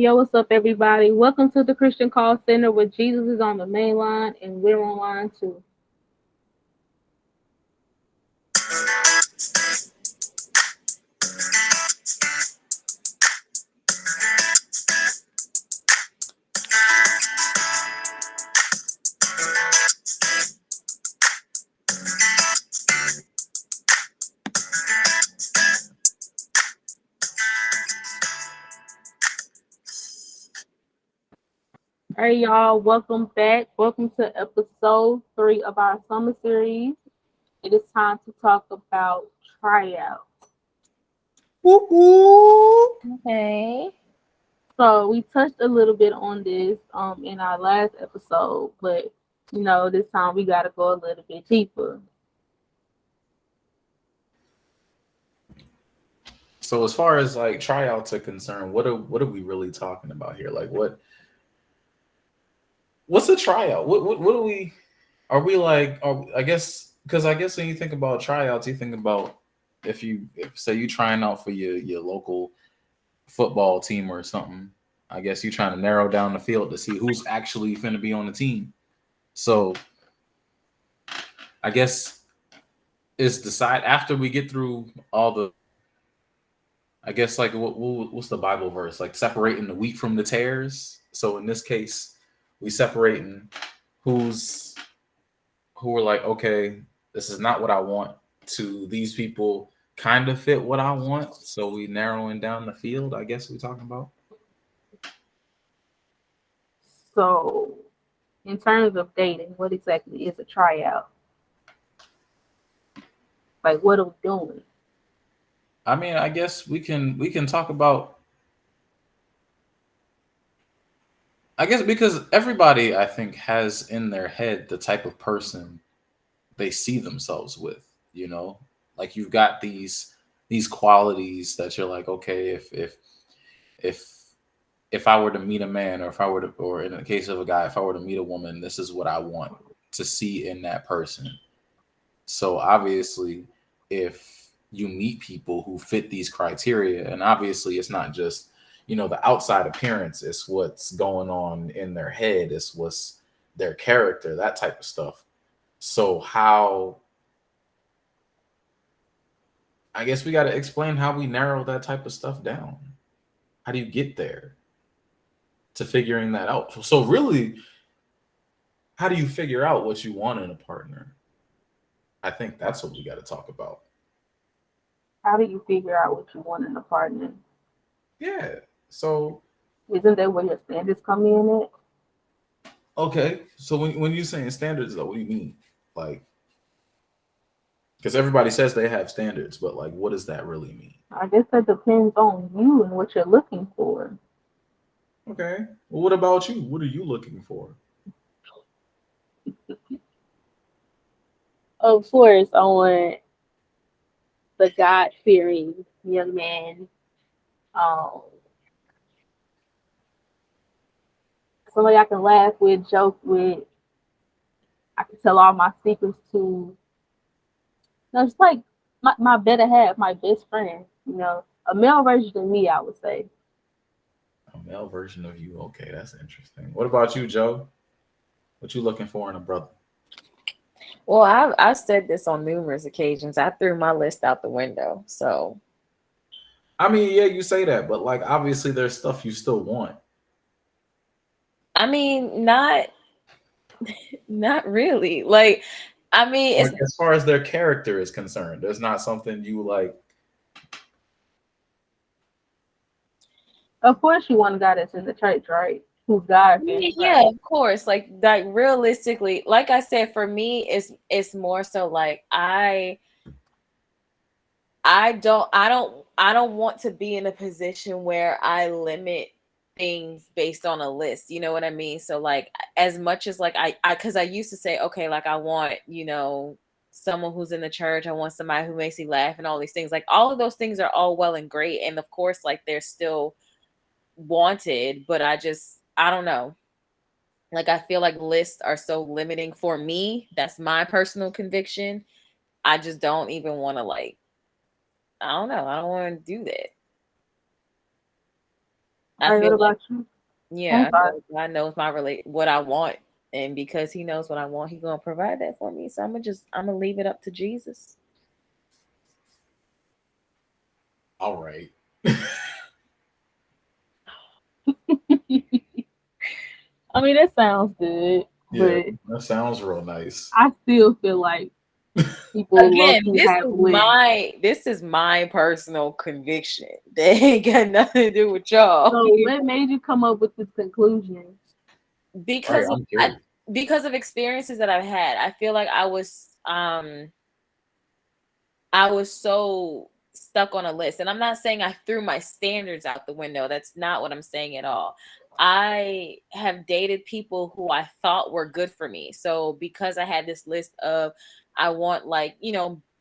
Yo, what's up, everybody? Welcome to the Christian Call Center where Jesus is on the main line and we're on line two. All right, y'all, welcome back. Welcome to episode 3 of our summer series. It is time to talk about tryouts. Whoop, whoop. Hey. So we touched a little bit on this in our last episode, but this time we got to go a little bit deeper. So as far as like tryouts are concerned, what are we really talking about here? Like what's a tryout? What are we like? I guess because I guess when you think about tryouts, you think about if say you trying out for your local football team or something. I guess you're trying to narrow down the field to see who's actually going to be on the team. So I guess it's decide after we get through all the. I guess like what's the Bible verse like separating the wheat from the tares. So in this case, we separating who's who are like, okay, this is not what I want, to these people kind of fit what I want. So we narrowing down the field, I guess we're talking about. So, in terms of dating, what exactly is a tryout? Like, what are we doing? I mean, I guess we can talk about, I guess because everybody I think has in their head the type of person they see themselves with, you know? Like you've got these qualities that you're like, okay, if if I were to meet a man, or if I were to, or in the case of a guy, if I were to meet a woman, this is what I want to see in that person. So obviously, if you meet people who fit these criteria, and obviously it's not just, the outside appearance, it's what's going on in their head, it's what's their character, that type of stuff. So how, I guess we got to explain how we narrow that type of stuff down. How do you get there to figuring that out? So really, how do you figure out what you want in a partner? I think that's what we got to talk about. How do you figure out what you want in a partner? Yeah. So Isn't that where your standards come in at? okay. So when you're saying standards, though, what do you mean? Like, because everybody says they have standards, but like, what does that really mean? I guess that depends on you and what you're looking for. Okay. Well, what about you? What are you looking for? Of course, I want the God fearing young man. Um, Somebody I can laugh with, joke with. I can tell all my secrets to. It's like my better half, my best friend. A male version of me, I would say. A male version of you. Okay, that's interesting. What about you, Joe? What you looking for in a brother? Well, I've said this on numerous occasions. I threw my list out the window. So, I mean, yeah, you say that, but like, obviously, there's stuff you still want. I mean, not really. Like, I mean, Like, it's as far as their character is concerned, there's not something you like. Of course, you want a guy that's in the church, right? Who's God fearing, yeah, right? of course. Like realistically, like I said, for me, it's more so like I don't want to be in a position where I limit things based on a list. You know what I mean? So like as much as like I because I used to say, okay, like I want, someone who's in the church, I want somebody who makes me laugh and all these things. Like all of those things are all well and great. And of course, like they're still wanted, but I don't know. Like I feel like lists are so limiting for me. That's my personal conviction. I just don't even want to I don't know. I don't want to do that. I All right, what feel like, about you? yeah, I'm I feel sorry. like God knows what I want, and because He knows what I want, He gonna provide that for me. So I'm gonna leave it up to Jesus. All right. I mean, that sounds good, Yeah, but that sounds real nice. I still feel like people low Again, key have lists. this is my personal conviction. They ain't got nothing to do with y'all. So, what made you come up with this conclusion? Right, because of I'm curious. because of experiences that I've had. I feel like I was so stuck on a list. And I'm not saying I threw my standards out the window. That's not what I'm saying at all. I have dated people who I thought were good for me. So because I had this list of I want, like,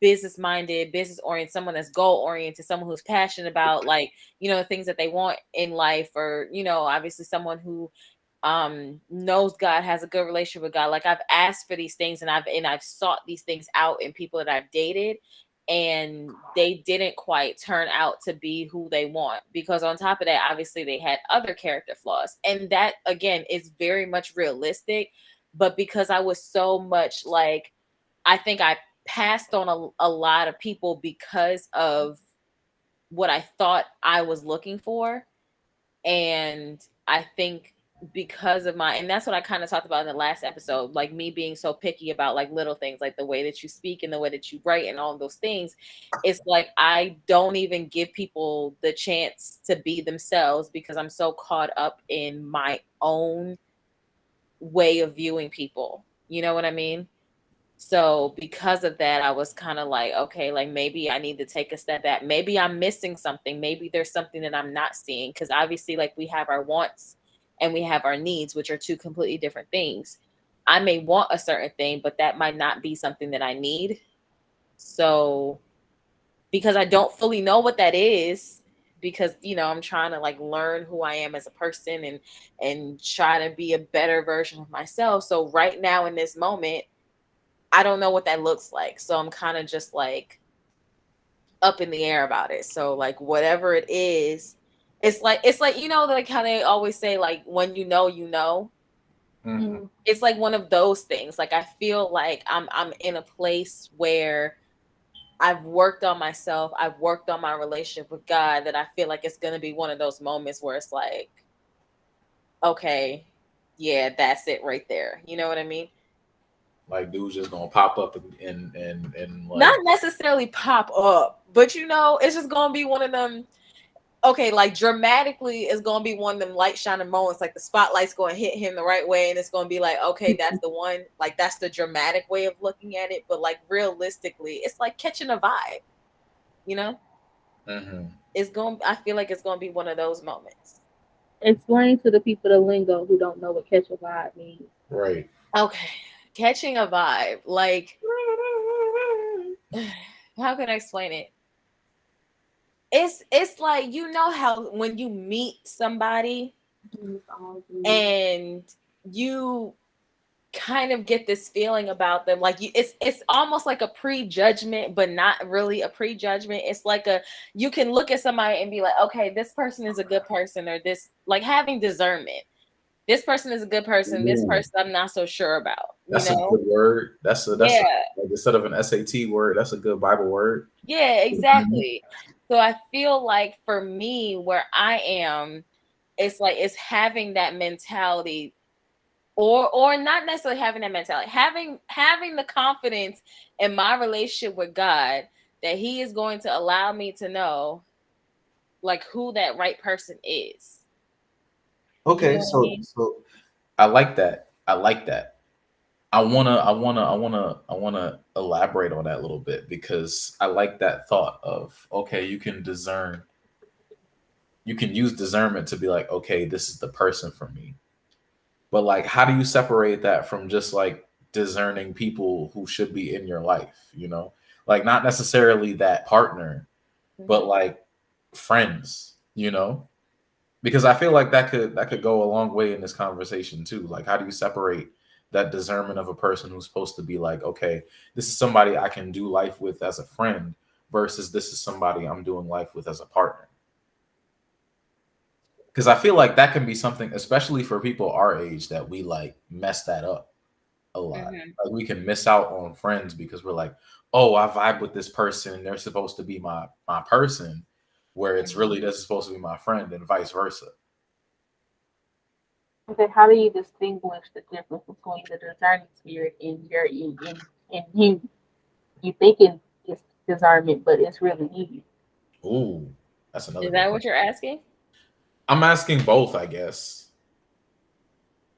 business minded, business oriented, someone that's goal oriented, someone who's passionate about, like, things that they want in life, or, obviously someone who knows God, has a good relationship with God. Like, I've asked for these things, and I've sought these things out in people that I've dated, and they didn't quite turn out to be who they want, because on top of that, obviously they had other character flaws, and that again is very much realistic. But because I was so much like, I think I passed on a lot of people because of what I thought I was looking for. And I think because of and that's what I kind of talked about in the last episode, like me being so picky about like little things, like the way that you speak and the way that you write and all of those things. It's like I don't even give people the chance to be themselves because I'm so caught up in my own way of viewing people. You know what I mean? So because of that, I was kind of like, okay, like maybe I need to take a step back. Maybe I'm missing something. Maybe there's something that I'm not seeing. Because obviously, like, we have our wants and we have our needs, which are two completely different things. I may want a certain thing, but that might not be something that I need. So because I don't fully know what that is, because I'm trying to like learn who I am as a person, and try to be a better version of myself. So right now in this moment, I don't know what that looks like. So I'm kind of just like up in the air about it. So like whatever it is, it's like like how they always say, like, when you know, you know. Mhm. It's like one of those things. Like I feel like I'm in a place where I've worked on myself, I've worked on my relationship with God, that I feel like it's going to be one of those moments where it's like, okay, yeah, that's it right there. You know what I mean? Like, dude's just gonna pop up and Not like, necessarily pop up, but it's just gonna be one of them. Okay, like dramatically, it's gonna be one of them light shining moments. Like the spotlight's gonna hit him the right way, and it's gonna be like, okay, that's the one. Like that's the dramatic way of looking at it. But like realistically, it's like catching a vibe. You know, mhm. it's going. I feel like it's gonna be one of those moments. Explain to the people the lingo who don't know what catch a vibe means. Right. Okay, catching a vibe. Like, how can I explain it? It's like, how when you meet somebody and you kind of get this feeling about them, like it's almost like a prejudgment, but not really a prejudgment. It's like you can look at somebody and be like, okay, this person is a good person, or this, like, having discernment. This person is a good person. This Ooh, person I'm not so sure about. that's a good word. That's a Yeah, like, instead of an SAT word, that's a good Bible word. yeah, exactly. So I feel like for me, where I am, it's like it's having that mentality, or not necessarily having that mentality, having the confidence in my relationship with God, that He is going to allow me to know, like, who that right person is. You Okay, know what I so mean? I like that. I like that. I wanna elaborate on that a little bit, because I like that thought of, okay, you can use discernment to be like, okay, this is the person for me. But like, how do you separate that from just like discerning people who should be in your life? Like, not necessarily that partner, but Mhm. like friends. Because I feel like that could go a long way in this conversation too. Like, how do you separate that discernment of a person who's supposed to be like, okay, this is somebody I can do life with as a friend, versus this is somebody I'm doing life with as a partner? because I feel like that can be something, especially for people our age, that we like mess that up a lot. Hmm. Like we can miss out on friends because we're like, oh, I vibe with this person. They're supposed to be my person, where it's Hmm. really this is supposed to be my friend, and vice versa. Okay, how do you distinguish the difference between the discerning spirit and in you? You think it's discernment, but it's really you. Ooh, that's another Is good that question. what you're asking? I'm asking both, I guess.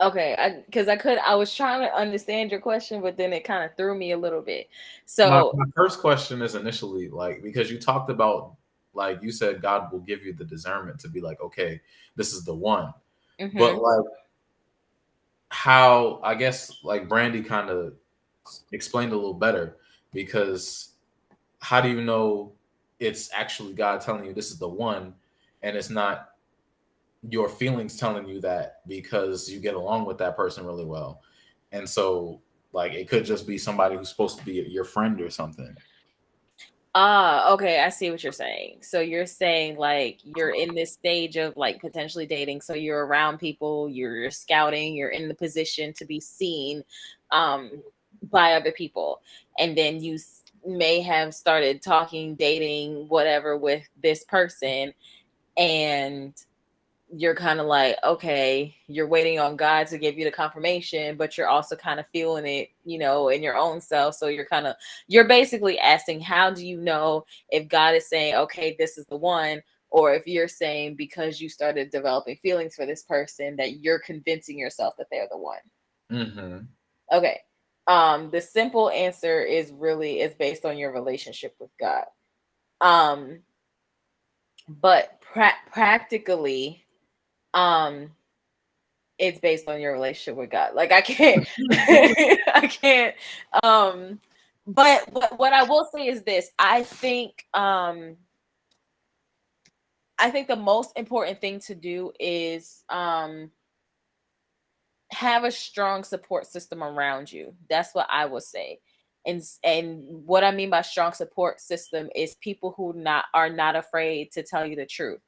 Okay, I was trying to understand your question, but then it kind of threw me a little bit. My, So, my first question is initially like because you talked about like you said God will give you the discernment to be like, okay, this is the one. But hmm. like how I guess like Brandy kind of explained a little better because how do you know it's actually God telling you this is the one and it's not your feelings telling you that because you get along with that person really well. And so like it could just be somebody who's supposed to be your friend or something. Ah, okay, I see what you're saying. So you're saying like you're in this stage of like potentially dating, so you're around people, you're scouting, you're in the position to be seen by other people. And then may have started talking, dating, whatever with this person, and you're kind of like, okay, you're waiting on God to give you the confirmation, but you're also kind of feeling it, in your own self. So you're basically asking, how do you know if God is saying, okay, this is the one, or if you're saying because you started developing feelings for this person that you're convincing yourself that they're the one. Mm-hmm. Okay. The simple answer is based on your relationship with God. Um, but practically, um, it's based on your relationship with God. Like I can't, I can't. Um, but what I will say is this: I think the most important thing to do is have a strong support system around you. That's what I would say. And what I mean by strong support system is people who not are not afraid to tell you the truth.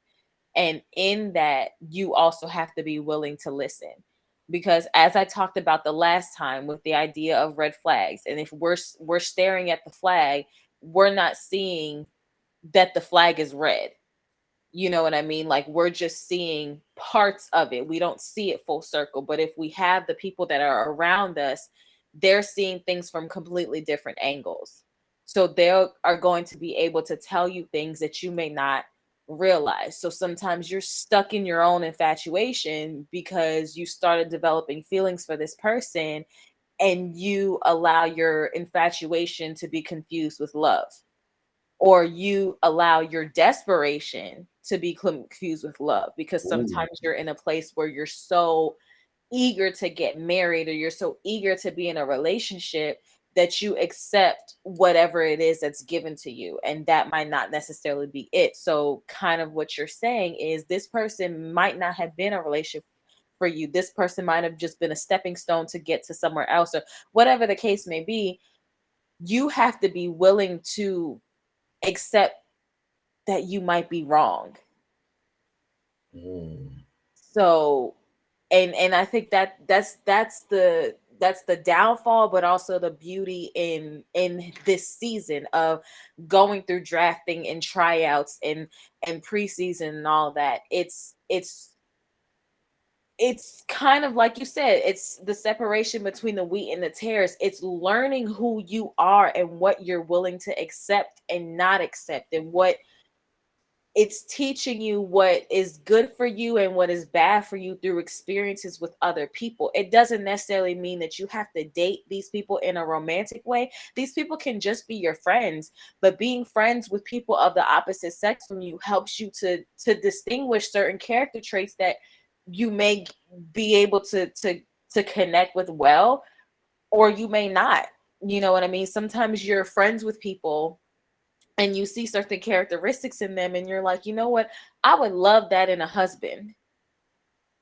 And in that, you also have to be willing to listen. Because as I talked about the last time with the idea of red flags, and if we're staring at the flag, we're not seeing that the flag is red. You know what I mean? Like we're just seeing parts of it. We don't see it full circle. But if we have the people that are around us, they're seeing things from completely different angles. So they are going to be able to tell you things that you may not realize. So sometimes you're stuck in your own infatuation because you started developing feelings for this person and you allow your infatuation to be confused with love, or you allow your desperation to be confused with love, because Ooh. sometimes you're in a place where you're so eager to get married or you're so eager to be in a relationship that you accept whatever it is that's given to you, and that might not necessarily be it. So kind of what you're saying is this person might not have been a relationship for you. This person might have just been a stepping stone to get to somewhere else, or whatever the case may be. You have to be willing to accept that you might be wrong. Ooh. So, and I think that's the downfall, but also the beauty in this season of going through drafting and tryouts and preseason and all that. It's kind of like you said, it's the separation between the wheat and the tares. It's learning who you are and what you're willing to accept and not accept, and what it's teaching you what is good for you and what is bad for you through experiences with other people. It doesn't necessarily mean that you have to date these people in a romantic way. These people can just be your friends, but being friends with people of the opposite sex from you helps you to distinguish certain character traits that you may be able to connect with well, or you may not. You know what I mean? Sometimes you're friends with people and you see certain characteristics in them and you're like, you know what, I would love that in a husband.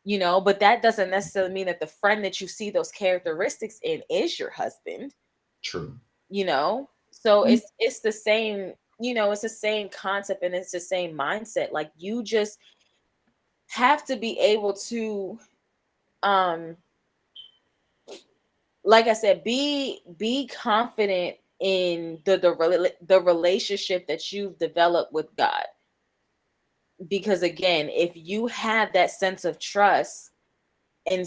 But that doesn't necessarily mean that the friend that you see those characteristics in is your husband. True. So it's the same. It's the same concept and it's the same mindset. Like you just have to be able to, um like I said, be confident in the relationship that you've developed with God. Because again, if you have that sense of trust in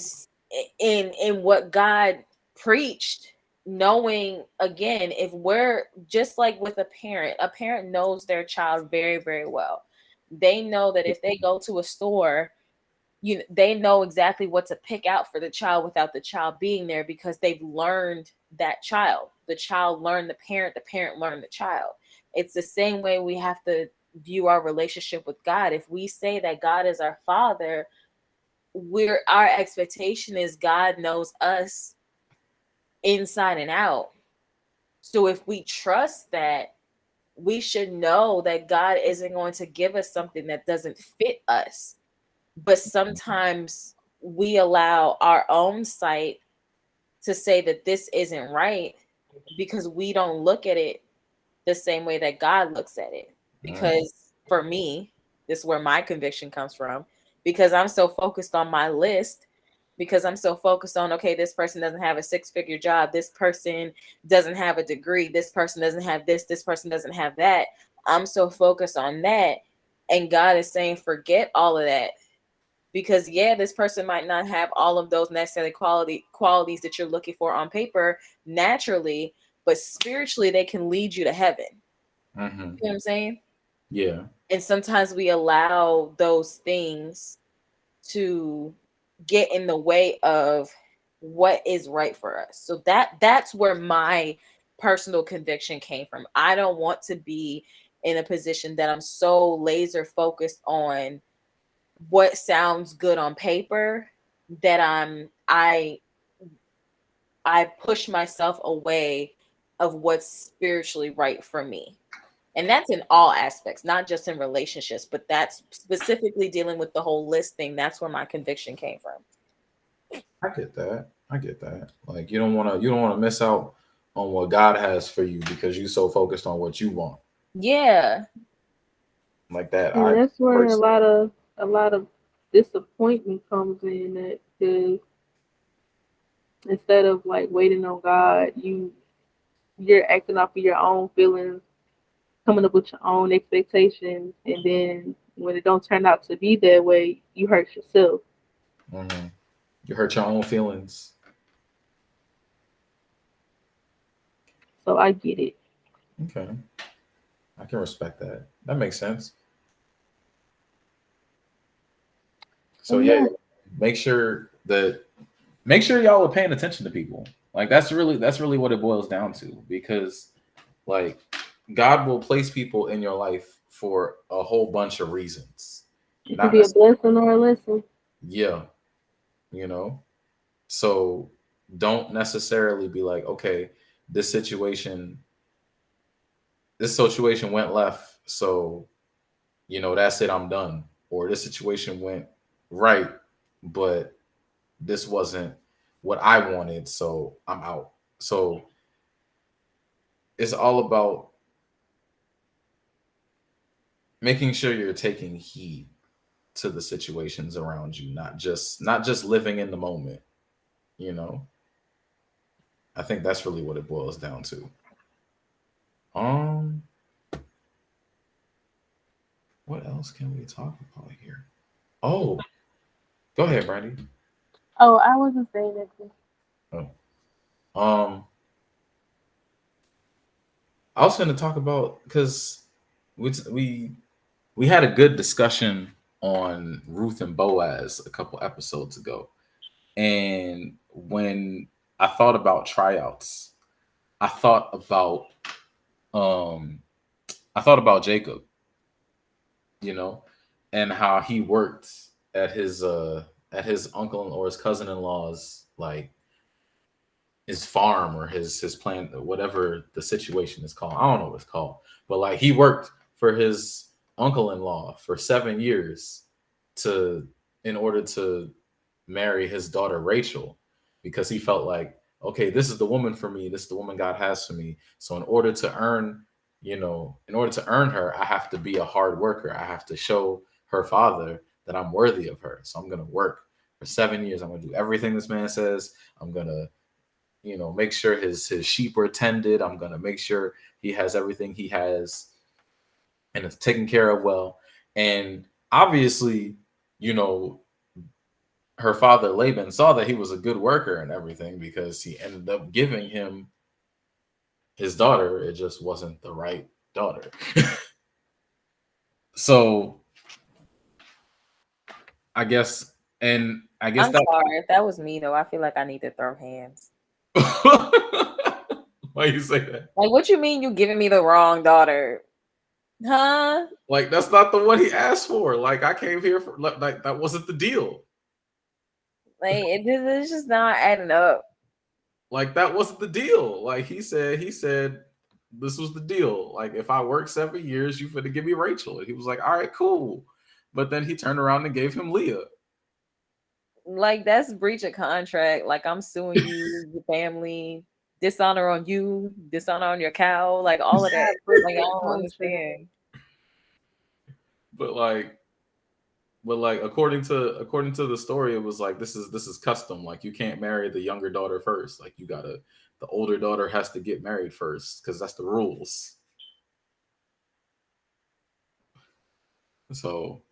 in what God preached, knowing, again, if we're just like with a parent knows their child very, very well. They know that if they go to a store, they know exactly what to pick out for the child without the child being there, because they've learned that child. The child learned the parent learned the child. It's the same way we have to view our relationship with God. If we say that God is our father, our expectation is God knows us inside and out. So if we trust that, we should know that God isn't going to give us something that doesn't fit us. But sometimes we allow our own sight to say that this isn't right, because we don't look at it the same way that God looks at it. Because for me, this is where my conviction comes from, because I'm so focused on my list, because I'm so focused on, okay, this person doesn't have a 6-figure job, this person doesn't have a degree, this person doesn't have this person doesn't have that. I'm so focused on that. And God is saying, forget all of that. Because yeah, this person might not have all of those necessary qualities that you're looking for on paper naturally, but spiritually they can lead you to heaven. Mm-hmm. You know what I'm saying? Yeah. And sometimes we allow those things to get in the way of what is right for us. So that's where my personal conviction came from. I don't want to be in a position that I'm so laser focused on what sounds good on paper that I push myself away of what's spiritually right for me. And that's in all aspects, not just in relationships, but that's specifically dealing with the whole list thing. That's where my conviction came from. I get that. I get that. Like you don't want to miss out on what God has for you because you're so focused on what you want. Yeah. Like that. And I that's where person. a lot of disappointment comes in. That because instead of like waiting on God, you're acting off of your own feelings, coming up with your own expectations, and then when it don't turn out to be that way, you hurt yourself. Mhm. You hurt your own feelings. So I get it. Okay. I can respect that. That makes sense. So And yeah, yeah, make sure that make sure y'all are paying attention to people. Like that's really what it boils down to, because like God will place people in your life for a whole bunch of reasons. it can Not be a necessarily, blessing or a lesson. yeah, you know. So don't necessarily be like, okay, this situation this situation went left, so that's it, I'm done. Or this situation went right, but this wasn't what I wanted, so I'm out. So it's all about making sure you're taking heed to the situations around you, not just living in the moment, you know. I think that's really what it boils down to. Um, what else can we talk about here? Oh, go ahead, Brandy. Oh, I wasn't saying that. Oh, um, I was going to talk about because we had a good discussion on Ruth and Boaz a couple episodes ago, and when I thought about tryouts, I thought about um I thought about Jacob, you know, and how he worked at his uncle or his cousin-in-law's, like his farm or his plant, whatever the situation is called. I don't know what it's called, but like he worked for his uncle-in-law for 7 years to in order to marry his daughter Rachel, because he felt like, okay, this is the woman for me. This is the woman God has for me. So in order to earn her, I have to be a hard worker. I have to show her father that I'm worthy of her. So I'm gonna work for 7 years. I'm gonna do everything this man says. I'm gonna, make sure his sheep are tended. I'm gonna make sure he has everything he has and it's taken care of well. And obviously, you know, her father Laban saw that he was a good worker and everything because he ended up giving him his daughter. It just wasn't the right daughter. So I guess, and I guess I'm that. sorry. If that was me though, I feel like I need to throw hands. Why you say that? Like, what you mean you giving me the wrong daughter? Huh? Like that's not the one he asked for. Like I came here for like that wasn't the deal. Like, it's just not adding up. Like that wasn't the deal. Like he said this was the deal. Like if I work 7 years, you finna give me Rachel. And he was like, all right, cool. But then he turned around and gave him Leah. Like, that's breach of contract. Like, I'm suing you, your family, dishonor on you, dishonor on your cow, like all of that. Like, I don't understand. But like according to the story, it was like this is custom. Like you can't marry the younger daughter first. Like the older daughter has to get married first because that's the rules. So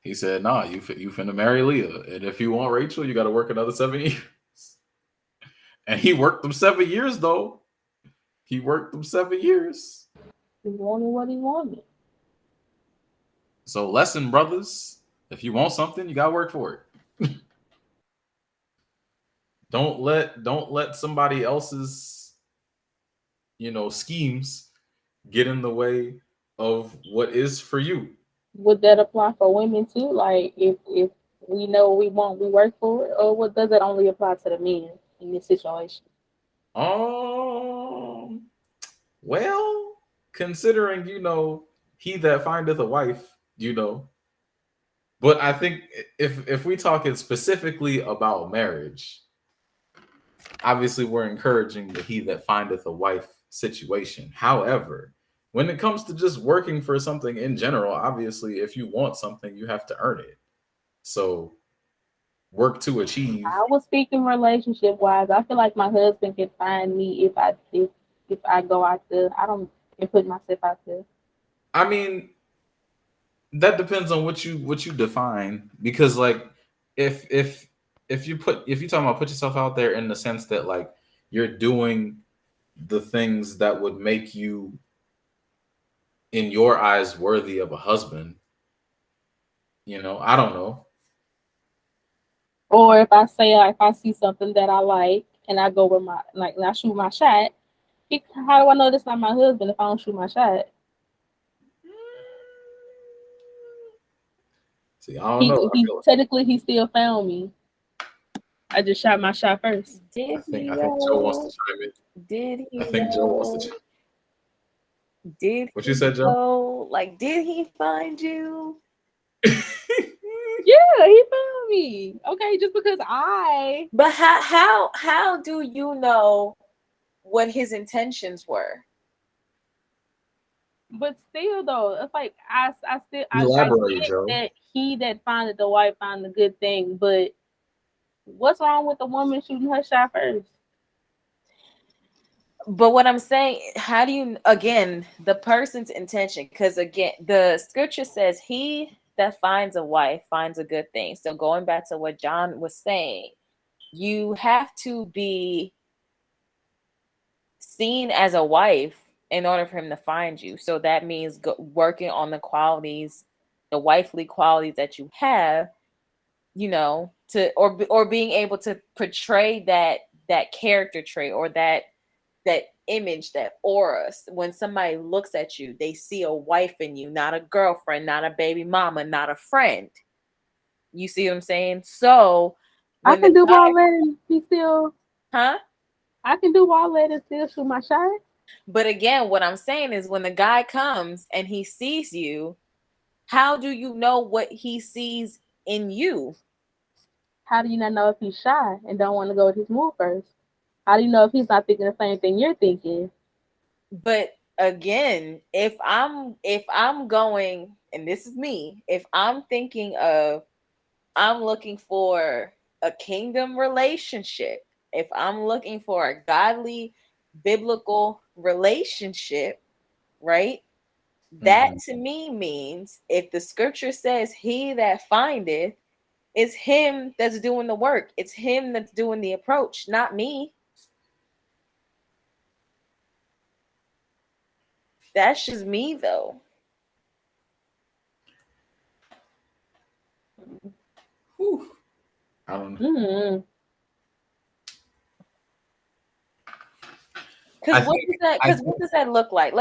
he said, "Nah, you finna marry Leah, and if you want Rachel, you got to work another 7 years." And he worked them 7 years though. He worked them 7 years. He wanted what he wanted. So lesson, brothers, if you want something, you gotta work for it. Don't let somebody else's schemes get in the way of what is for you. Would that apply for women too? Like if we know what we want, we work for it, or what does it only apply to the men in this situation? Um, well, considering he that findeth a wife, you know. But I think if we talking specifically about marriage, obviously we're encouraging the he that findeth a wife situation. However, when it comes to just working for something in general, obviously if you want something, you have to earn it. So work to achieve. I was speaking relationship wise. I feel like my husband can find me if I go out there. I don't can put myself out there. I mean, that depends on what you define because like if you talking about put yourself out there in the sense that like you're doing the things that would make you in your eyes worthy of a husband, I don't know. Or if I say if I see something that I like and I go with my like and I shoot my shot, how do I know that's not my husband if I don't shoot my shot? See, I don't know. He technically he still found me. I just shot my shot first. Did I think Joe wants to chime in. Did he? I think Joe wants to chime in. Did What you said, Joe? Like, did he find you? Yeah, he found me. Okay, just because I. But how do you know what his intentions were? But still, though, it's like I still I Elaborate, get Joe. that he that findeth the wife found the good thing, but what's wrong with the woman shooting her shot first? But what I'm saying, how do you again the person's intention? Because again, the scripture says, "He that finds a wife finds a good thing." So going back to what John was saying, you have to be seen as a wife in order for him to find you. So that means working on the qualities, the wifely qualities that you have, to or being able to portray that character trait or that image, that aura. When somebody looks at you, they see a wife in you, not a girlfriend, not a baby mama, not a friend. You see what I'm saying? So I can do all that and he still. Huh? I can do all that and still shoot my shot. But again, what I'm saying is when the guy comes and he sees you, how do you know what he sees in you? How do you not know if he's shy and don't want to go with his move first? How do you know if he's not thinking the same thing you're thinking? But again, if I'm going, and this is me, if I'm thinking of I'm looking for a kingdom relationship, if I'm looking for a godly biblical relationship, right? That Mhm. to me means if the scripture says he that findeth, it's him that's doing the work. It's him that's doing the approach, not me. That's just me though. Whew. I don't. Mm-hmm. Because I what think. does that? I Because think. what does that look like?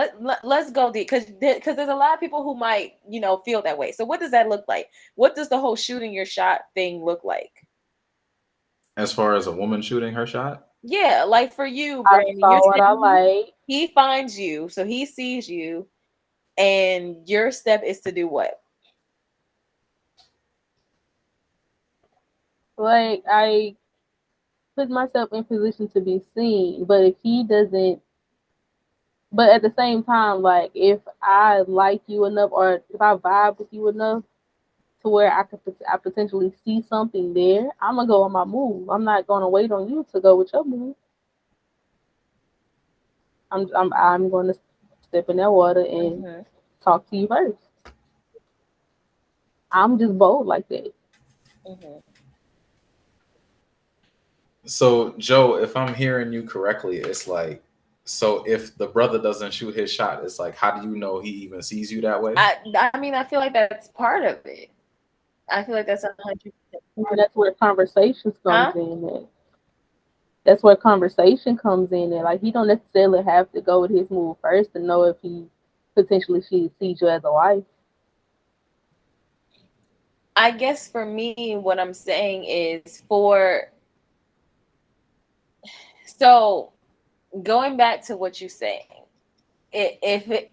Let's go deep. Because there's a lot of people who might feel that way. So what does that look like? What does the whole shooting your shot thing look like? As far as a woman shooting her shot. Yeah, like for you, I Brandon, you're saw what I saying like. he finds you, so he sees you, and your step is to do what? Like I put myself in position to be seen, but if he doesn't, but at the same time, like if I like you enough or if I vibe with you enough to where I potentially see something there, I'm gonna go on my move. I'm not gonna wait on you to go with your move. I'm going to step in that water and Hmm. talk to you first. I'm just bold like that. Hmm. So Joe, if I'm hearing you correctly, it's like, so if the brother doesn't shoot his shot, it's like, how do you know he even sees you that way? I mean, I feel like that's part of it. I feel like that's 100% And part of that's it. where conversations Huh? comes in. At. That's where conversation comes in. And like he don't necessarily have to go with his move first to know if he potentially sees you as a wife. I guess for me, what I'm saying is for so going back to what you're saying, if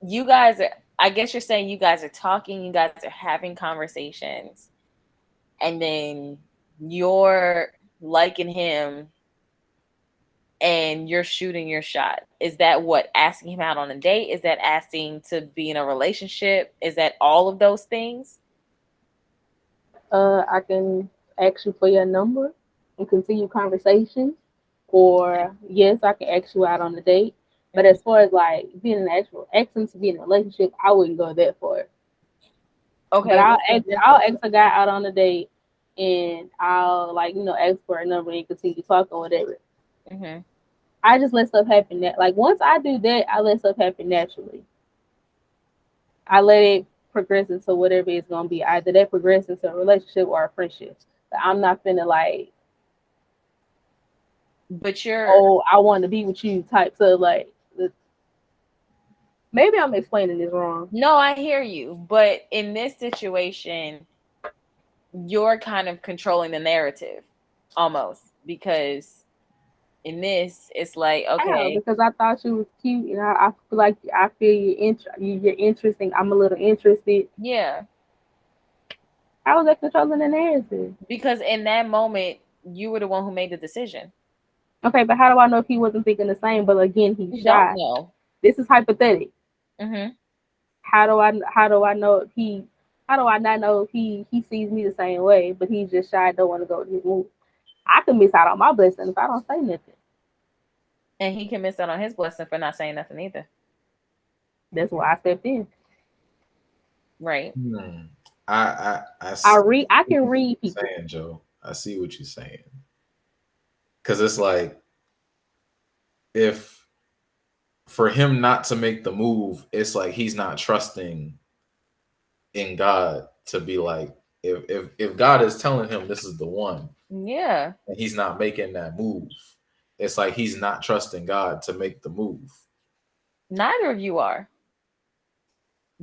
you guys are, I guess you're saying you guys are talking, you guys are having conversations, and then you're liking him and you're shooting your shot. Is that what, asking him out on a date? Is that asking to be in a relationship? Is that all of those things? I can ask you for your number and continue conversation. Or yes, I can ask you out on a date. But Mhm. as far as like being an actual asking to be in a relationship, I wouldn't go that far. But Okay, what's the I'll difference? ask a guy out on a date and I'll like, ask for a number and continue talking or whatever. Hmm. I just let stuff happen that like once I do that, I let stuff happen naturally. I let it progress into whatever it's gonna be. Either that progress into a relationship or a friendship. But I'm not finna like, But you're, oh, I want to be with you type. So like, maybe I'm explaining this wrong. no, I hear you. But in this situation, you're kind of controlling the narrative almost, because in this, it's like, How? okay, Because I thought you was cute, and I feel like I feel you're interesting. I'm a little interested. yeah, How was that controlling the narrative? because in that moment, you were the one who made the decision. Okay, but how do I know if he wasn't thinking the same? But again, he's You don't shy. know. This is hypothetical. Hmm. How do I know if he how do I not know if he sees me the same way, but he's just shy, don't want to go to his move. I could miss out on my blessing if I don't say nothing. And he can miss out on his blessing for not saying nothing either. That's why I stepped in. Right. Hmm. I see I what can you're read people. saying, Joe. I see what you're saying. Because it's like, if for him not to make the move, it's like he's not trusting in God to be like, if God is telling him this is the one Yeah. and he's not making that move, it's like he's not trusting God to make the move. Neither of you are.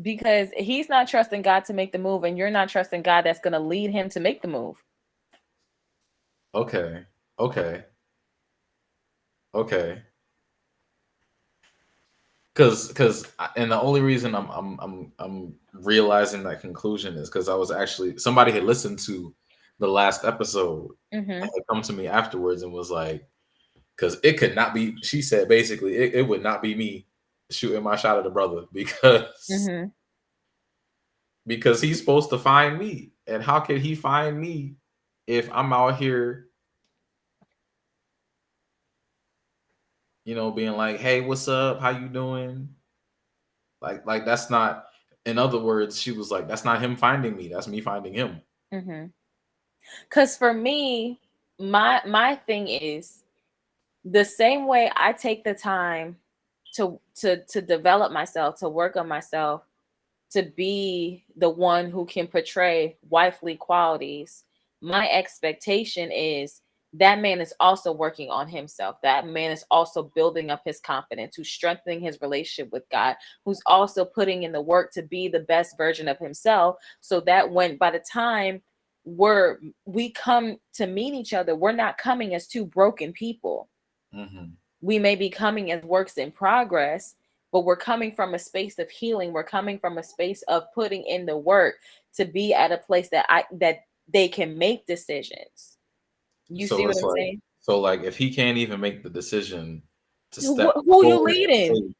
Because he's not trusting God to make the move, and you're not trusting God that's going to lead him to make the move. Okay. Okay. Okay. Because and the only reason I'm realizing that conclusion is because I was actually, somebody had listened to the last episode Hmm. and had come to me afterwards and was like, because it could not be, she said basically it would not be me shooting my shot at the brother, because Hmm. he's supposed to find me, And how could he find me if I'm out here, being like, "Hey, what's up? How you doing?" Like that's not. In other words, she was like, "That's not him finding me. That's me finding him." Mm-hmm. Because for me, my thing is the same way I take the time to develop myself, to work on myself, to be the one who can portray wifely qualities. My expectation is that man is also working on himself. That man is also building up his confidence, who's strengthening his relationship with God, who's also putting in the work to be the best version of himself. So that when by the time we come to meet each other, we're not coming as two broken people. Mm-hmm. We may be coming as works in progress, but we're coming from a space of healing. We're coming from a space of putting in the work to be at a place that they can make decisions. You see So what it's I'm like, saying? if he can't even make the decision to step Who you forward in leading? faith,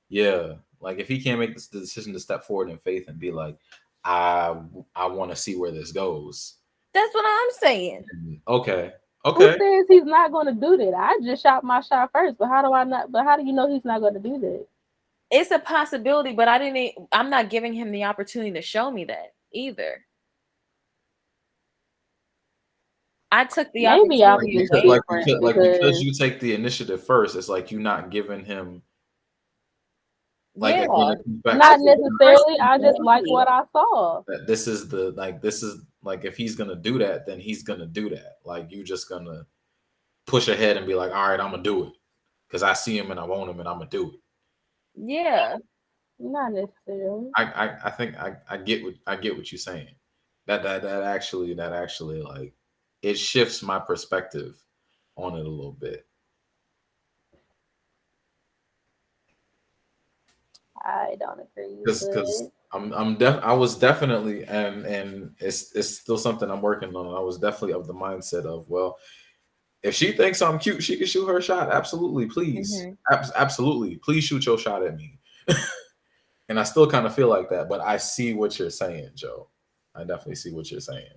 yeah, like if he can't make the decision to step forward in faith and be like, I want to see where this goes. That's what I'm saying. Okay, Who okay. says he's not going to do that? I just shot my shot first, but how do I not? But how do you know he's not going to do that? It's a possibility, but I'm not giving him the opportunity to show me that either. I took the Maybe I'll Like opportunity be because, away. different because because you take the initiative first, it's like you not giving him, like, Yeah. again, it comes back I to not took the first necessarily. I just like opportunity. what I saw. that this is like, if he's gonna do that, then he's gonna do that. Like, you just gonna push ahead and be like, all right, I'm gonna do it because I see him and I want him and I'm gonna do it. Yeah. Not necessarily. I think I get what you're saying. That actually like, it shifts my perspective on it a little bit. I don't agree, Because but I was definitely, and it's still something I'm working on. I was definitely of the mindset of, well, if she thinks I'm cute, she can shoot her shot. Absolutely, please. Mm-hmm. Absolutely, please shoot your shot at me. And I still kind of feel like that, but I see what you're saying, Joe. I definitely see what you're saying.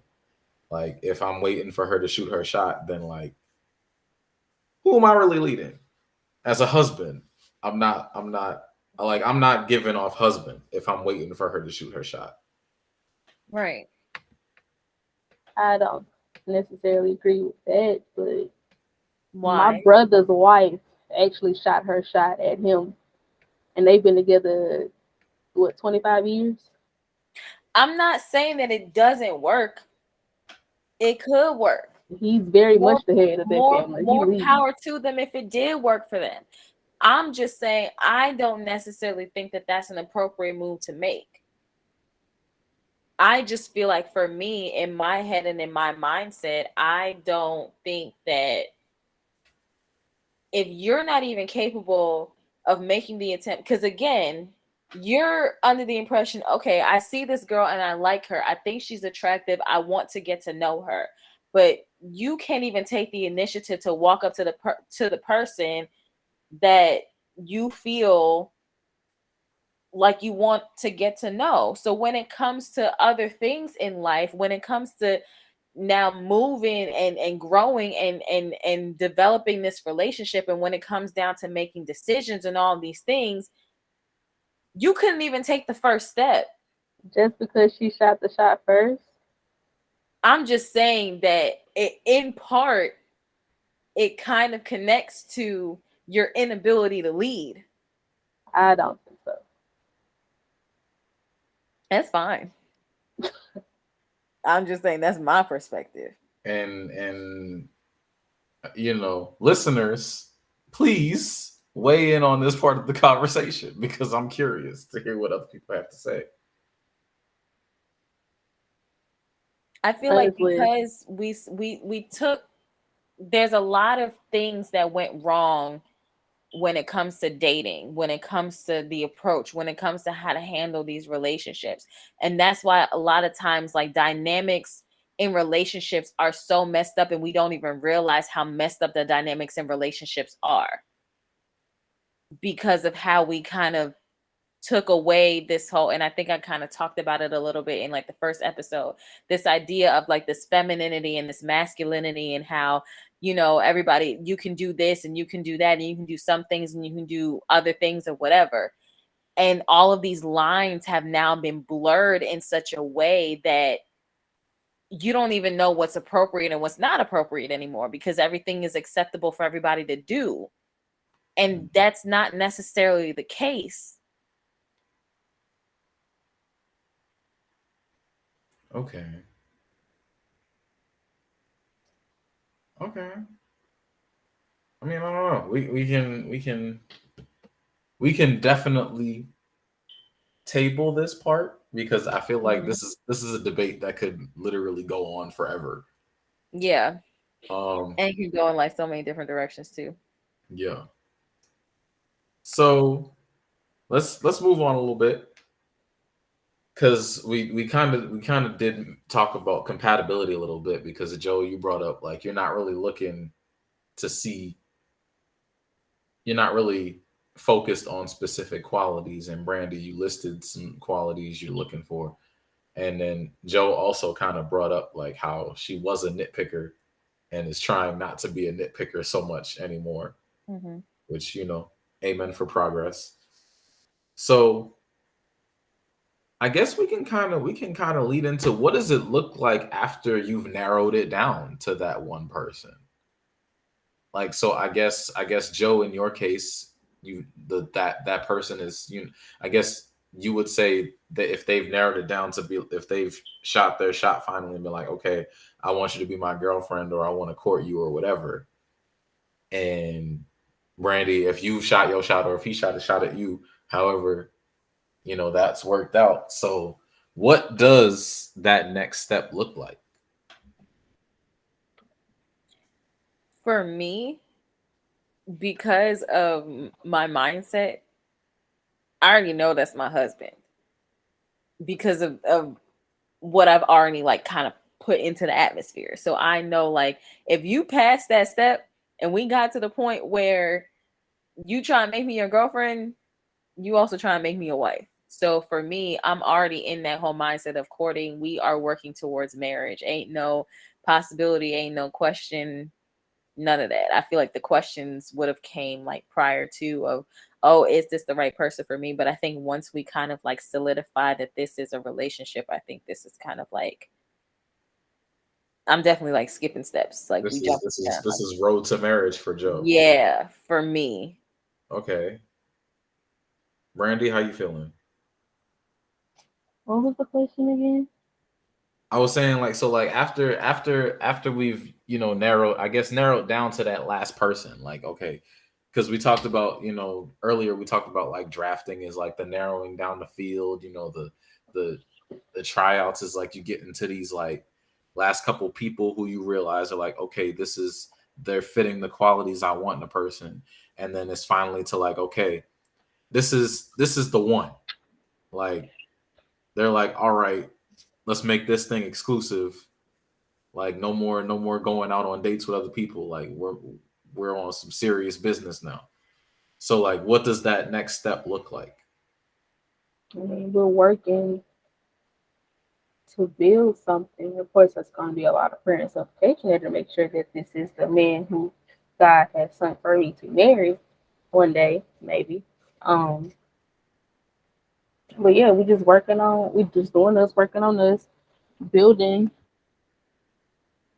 Like, if I'm waiting for her to shoot her shot, then, like, who am I really leading? As a husband, I'm not giving off husband if I'm waiting for her to shoot her shot. Right. I don't necessarily agree with that. But my Why? brother's wife actually shot her shot at him, and they've been together what 25 years. I'm not saying that it doesn't work. It could work. He's very More much the head of that more family. He more leads. power to them if it did work for them. I'm just saying I don't necessarily think that that's an appropriate move to make. I just feel like for me in my head and in my mindset, I don't think that if you're not even capable of making the attempt, because again, you're under the impression, okay, I see this girl and I like her. I think she's attractive. I want to get to know her. But you can't even take the initiative to walk up to the person that you feel like you want to get to know. So when it comes to other things in life, when it comes to now moving and growing and developing this relationship, and when it comes down to making decisions and all these things, you couldn't even take the first step. Just because she shot the shot first, I'm just saying that in part it kind of connects to your inability to lead. I don't think so. That's fine. I'm just saying that's my perspective. And listeners, please weigh in on this part of the conversation because I'm curious to hear what other people have to say. I feel like Honestly, because we took, there's a lot of things that went wrong when it comes to dating, when it comes to the approach, when it comes to how to handle these relationships. And that's why a lot of times like dynamics in relationships are so messed up and we don't even realize how messed up the dynamics in relationships are because of how we kind of took away this whole, and I think I kind of talked about it a little bit in like the first episode, this idea of like this femininity and this masculinity, and how, you know, everybody, you can do this and you can do that and you can do some things and you can do other things or whatever. And all of these lines have now been blurred in such a way that you don't even know what's appropriate and what's not appropriate anymore, because everything is acceptable for everybody to do. And that's not necessarily the case. Okay. Okay. I mean, I don't know. We can definitely table this part because I feel like Mhm. this is a debate that could literally go on forever. Yeah. Um, And it can go in like so many different directions too. yeah. So let's move on a little bit because we kind of did talk about compatibility a little bit because Joe, you brought up like you're not really looking to see, you're not really focused on specific qualities, and Brandy, you listed some qualities you're looking for. And then Joe also kind of brought up like how she was a nitpicker and is trying not to be a nitpicker so much anymore, Mm-hmm. which, amen for progress. So I guess we can kind of lead into what does it look like after you've narrowed it down to that one person? Like, so I guess Joe, in your case, that person is, I guess you would say that if they've narrowed it down to be, if they've shot their shot finally and been like, okay, I want you to be my girlfriend, or I want to court you, or whatever. And Brandy, if you shot your shot, or if he shot a shot at you, however, that's worked out. So what does that next step look like? For me, because of my mindset, I already know that's my husband because of what I've already like kind of put into the atmosphere. So I know, like, if you pass that step and we got to the point where you try and make me your girlfriend, you also try and make me a wife. So for me, I'm already in that whole mindset of courting. We are working towards marriage. Ain't no possibility, ain't no question, none of that. I feel like the questions would have came like prior to of, oh, is this the right person for me? But I think once we kind of like solidify that this is a relationship, I think this is kind of like, I'm definitely like skipping steps. Like we This is jump this is down. this is road to marriage for Joe. Yeah, for me. Okay. Brandy, how you feeling? What was the question again? I was saying like, so like after we've narrowed down to that last person, like, okay, because we talked about, earlier we talked about like drafting is like the narrowing down the field, the the tryouts is like you get into these like last couple people who you realize are like, okay, they're fitting the qualities I want in a person. And then it's finally to like, okay, this is the one. Like, they're like, all right, let's make this thing exclusive. Like, no more going out on dates with other people. Like, we're on some serious business now. So like, what does that next step look like? I mean, we're working to build something. Of course, there's going to be a lot of prayer and supplication there to make sure that this is the man who God has sent for me to marry one day, maybe. Um, but yeah, we just doing us, working on us, building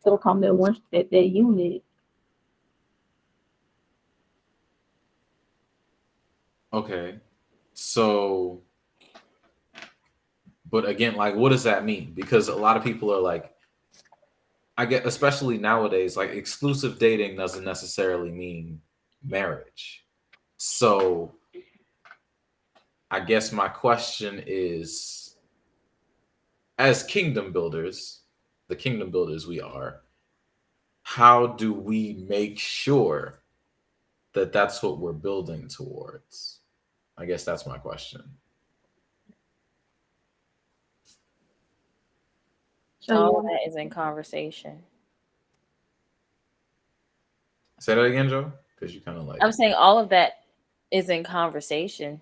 to become that one, that unit. Okay. So, but again, like, what does that mean? Because a lot of people are like, I get, especially nowadays, like exclusive dating doesn't necessarily mean marriage. So I guess my question is, as kingdom builders, the kingdom builders we are, how do we make sure that that's what we're building towards? I guess that's my question. So you All of want that is in conversation. Say that again, Joe, because you kind of like, I'm saying all of that is in conversation.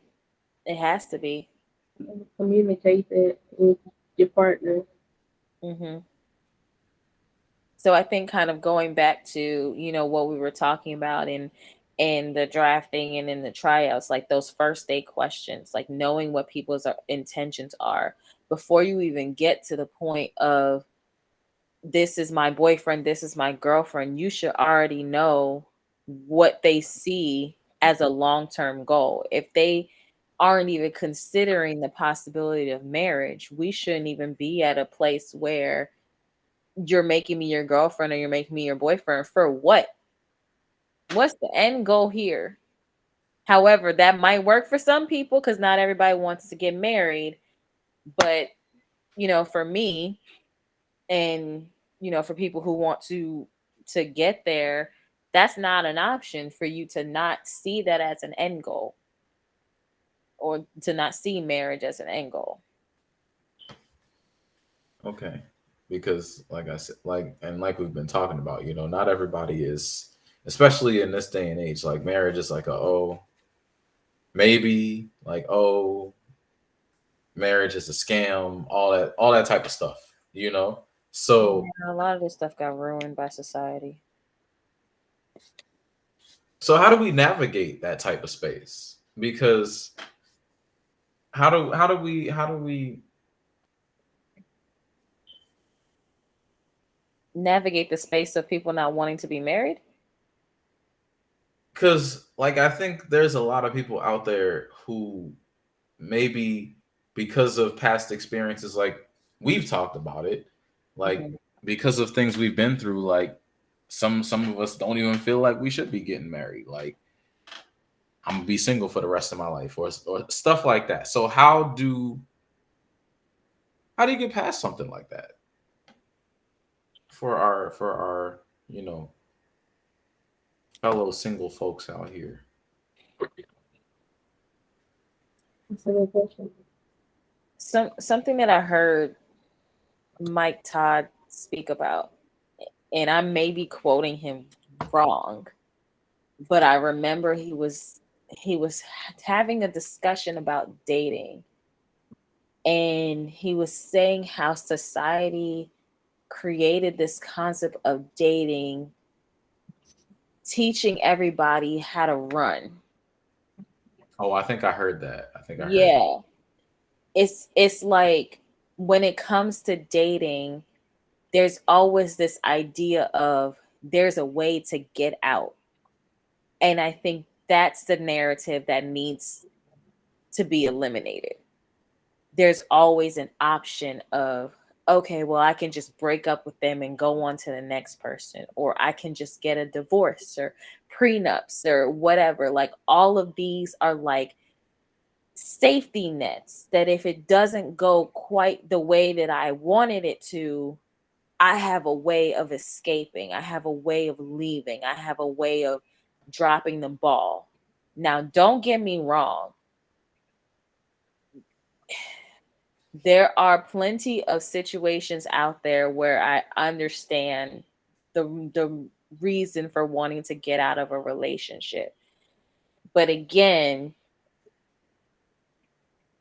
It has to be. Communicate that with your partner. Hmm. So I think kind of going back to, what we were talking about in the drafting and in the tryouts, like those first date questions, like knowing what people's intentions are before you even get to the point of this is my boyfriend, this is my girlfriend, you should already know what they see as a long-term goal. If they aren't even considering the possibility of marriage, we shouldn't even be at a place where you're making me your girlfriend or you're making me your boyfriend for what? What's the end goal here? However, that might work for some people because not everybody wants to get married. But, for me and, for people who want to get there, that's not an option for you to not see that as an end goal or to not see marriage as an end goal. Okay. Because like I said, like we've been talking about, not everybody is, especially in this day and age, like marriage is like maybe, like, marriage is a scam, all that type of stuff. So Yeah, a lot of this stuff got ruined by society. so how do we navigate that type of space? Because how do we Navigate the space of people not wanting to be married. because like I think there's a lot of people out there who maybe because of past experiences, like we've talked about it, like Mhm. because of things we've been through, like some of us don't even feel like we should be getting married, like I'm gonna be single for the rest of my life, or stuff like that. So how do you get past something like that for our you know fellow single folks out here? That's a good question. Something that I heard Mike Todd speak about, and I may be quoting him wrong, but I remember he was having a discussion about dating, and he was saying how society created this concept of dating, teaching everybody how to run. Oh, I think I heard that. I think I heard. Yeah, it's like when it comes to dating, there's always this idea of there's a way to get out. And I think that's the narrative that needs to be eliminated. There's always an option of, okay, well, I can just break up with them and go on to the next person, or I can just get a divorce or prenups or whatever. Like, all of these are like safety nets that if it doesn't go quite the way that I wanted it to, I have a way of escaping. I have a way of leaving. I have a way of dropping the ball. Now, don't get me wrong. There are plenty of situations out there where I understand the reason for wanting to get out of a relationship. But again,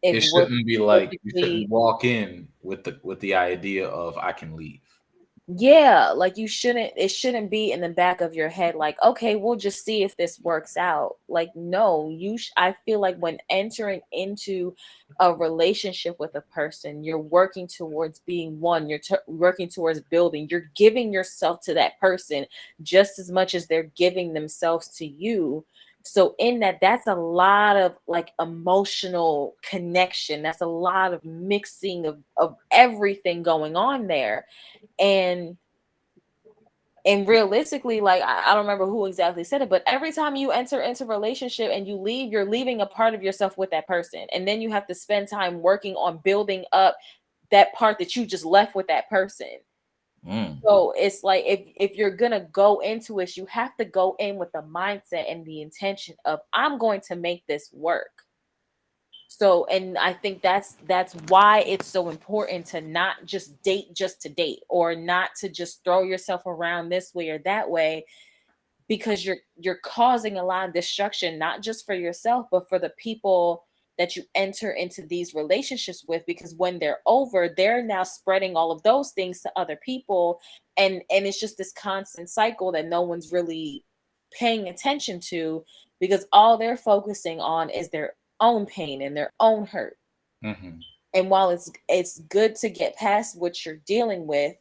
if It we're shouldn't be like you specifically, shouldn't walk in with the idea of I can leave. yeah, like it shouldn't be in the back of your head like, okay, we'll just see if this works out. Like, no, I feel like when entering into a relationship with a person, you're working towards being one, you're working towards building, you're giving yourself to that person just as much as they're giving themselves to you. So in that's a lot of like emotional connection, that's a lot of mixing of everything going on there. And and realistically, like, I don't remember who exactly said it, but every time you enter into a relationship and you leave, you're leaving a part of yourself with that person, and then you have to spend time working on building up that part that you just left with that person. Mm. So it's like, if you're gonna go into it, you have to go in with the mindset and the intention of, I'm going to make this work. So, and I think that's why it's so important to not just to date, or not to just throw yourself around this way or that way, because you're causing a lot of destruction, not just for yourself, but for the people that you enter into these relationships with, because when they're over, they're now spreading all of those things to other people, and it's just this constant cycle that no one's really paying attention to, because all they're focusing on is their own pain and their own hurt. Mm-hmm. And while it's good to get past what you're dealing with,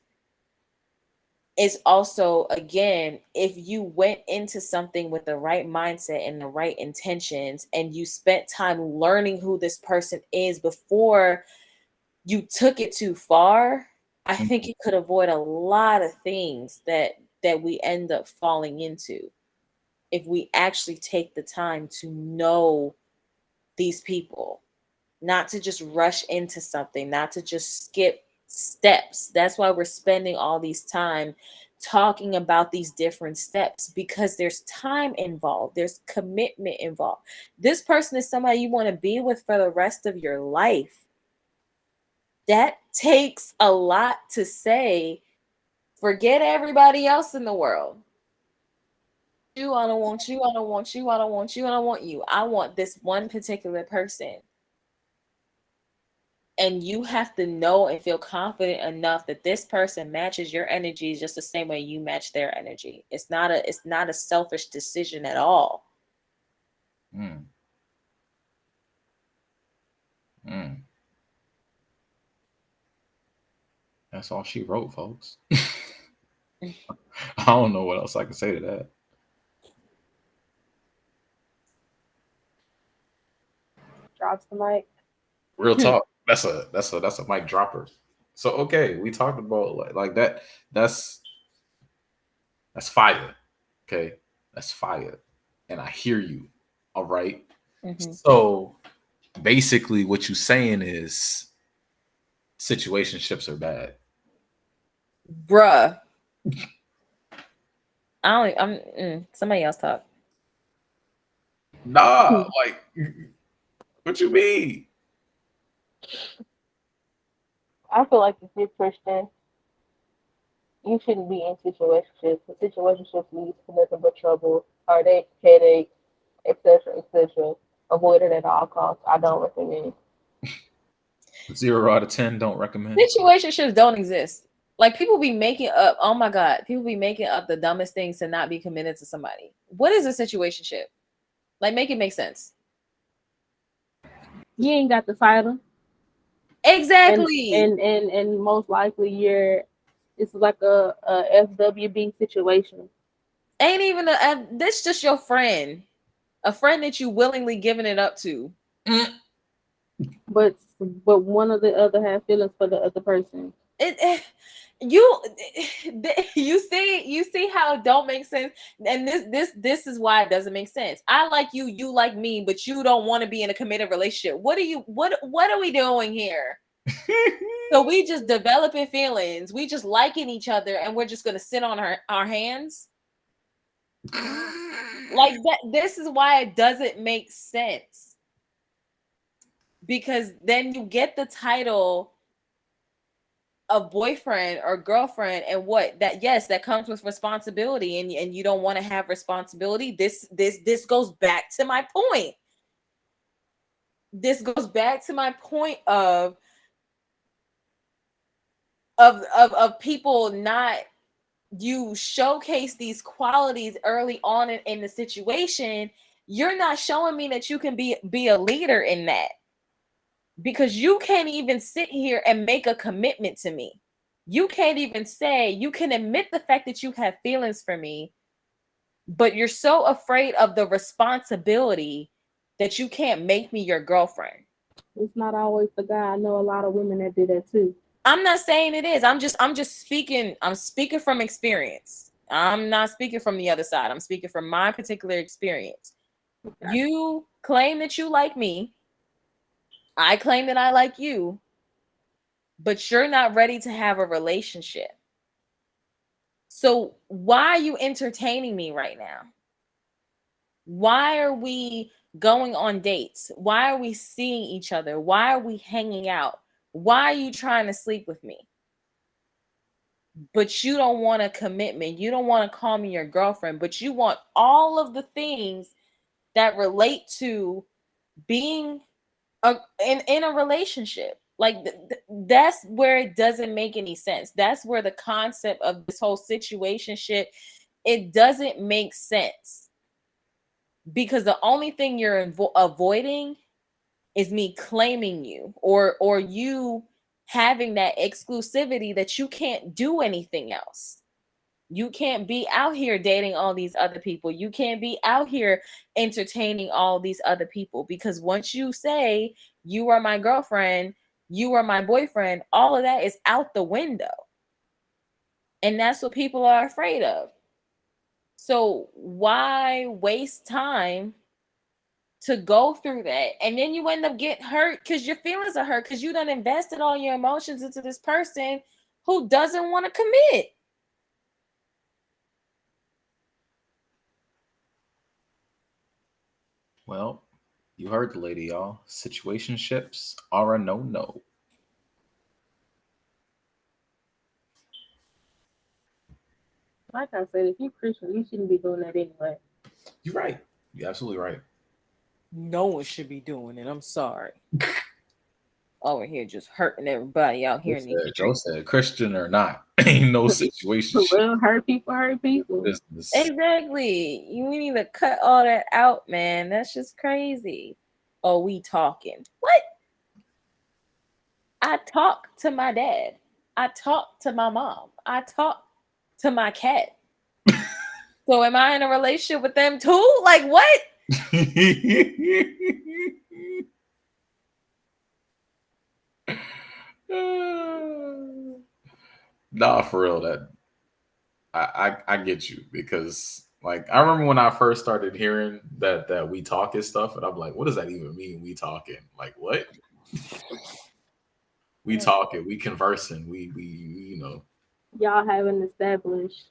it's also, again, if you went into something with the right mindset and the right intentions, and you spent time learning who this person is before you took it too far, I think you could avoid a lot of things that we end up falling into if we actually take the time to know these people, not to just rush into something, not to just skip steps. That's why we're spending all these time talking about these different steps, because there's time involved, there's commitment involved. This person is somebody you want to be with for the rest of your life. That takes a lot to say. Forget everybody else in the world. I don't want you, I don't want you, I don't want you, I don't want you. I want this one particular person. And you have to know and feel confident enough that this person matches your energy just the same way you match their energy. It's not a selfish decision at all. Mm. Mm. That's all she wrote, folks. I don't know what else I can say to that. Drops the mic. Real talk. That's a mic dropper. So okay, we talked about like that. That's fire. Okay, that's fire, and I hear you. All right. Mm-hmm. So basically, what you're saying is situationships are bad. Bruh. Somebody else talk. Nah, like what you mean? I feel like if you're Christian, you shouldn't be in situationships. The situationships leads to nothing but trouble, heartache, headache, etc., etc. Avoid it at all costs. I don't recommend. 0 out of 10. Don't recommend. Situationships don't exist. Like, people be making up, oh my God, people be making up the dumbest things to not be committed to somebody. What is a situationship? Like, make it make sense. You ain't got the title. Exactly. And most likely it's like a FWB situation. Ain't even this just your friend. A friend that you willingly giving it up to. But one of the other have feelings for the other person. You see how it don't make sense, and this is why it doesn't make sense. I like you, you like me, but you don't want to be in a committed relationship. What are we doing here? So we just developing feelings, we just liking each other, and we're just gonna sit on our hands like that. This is why it doesn't make sense, because then you get the title of boyfriend or girlfriend, and that comes with responsibility, and you don't want to have responsibility. This goes back to my point. This goes back to my point of people not, you showcase these qualities early on in the situation. You're not showing me that you can be a leader in that, because you can't even sit here and make a commitment to me. You can't even say, you can admit the fact that you have feelings for me, but you're so afraid of the responsibility that you can't make me your girlfriend. It's not always the guy. I know a lot of women that do that too. I'm not saying it is. I'm just speaking. I'm speaking from experience. I'm not speaking from the other side. I'm speaking from my particular experience. Okay. You claim that you like me. I claim that I like you, but you're not ready to have a relationship. So why are you entertaining me right now? Why are we going on dates? Why are we seeing each other? Why are we hanging out? Why are you trying to sleep with me? But you don't want a commitment. You don't want to call me your girlfriend, but you want all of the things that relate to being in a relationship. Like that's where it doesn't make any sense. That's where the concept of this whole situationship, it doesn't make sense, because the only thing you're avoiding is me claiming you, or you having that exclusivity that you can't do anything else. You can't be out here dating all these other people. You can't be out here entertaining all these other people, because once you say you are my girlfriend, you are my boyfriend, all of that is out the window. And that's what people are afraid of. So why waste time to go through that? And then you end up getting hurt because your feelings are hurt because you done invested all your emotions into this person who doesn't want to commit. Well, you heard the lady, y'all. Situationships are a no-no. Like I said, if you're Christian, you shouldn't be doing that anyway. You're right. You're absolutely right. No one should be doing it. I'm sorry. Over here just hurting everybody out here in these Joe streets. said, Christian or not, ain't no situation. Well, hurt people hurt people. Business. Exactly. We need to cut all that out, man. That's just crazy. Oh, we talking. What? I talk to my dad. I talk to my mom. I talk to my cat. So am I in a relationship with them too? Like what? Nah, for real. That I get you, because like I remember when I first started hearing that we talking stuff, and I'm like, what does that even mean? We talking? Like what? We talking? We conversing? We you know? Y'all haven't established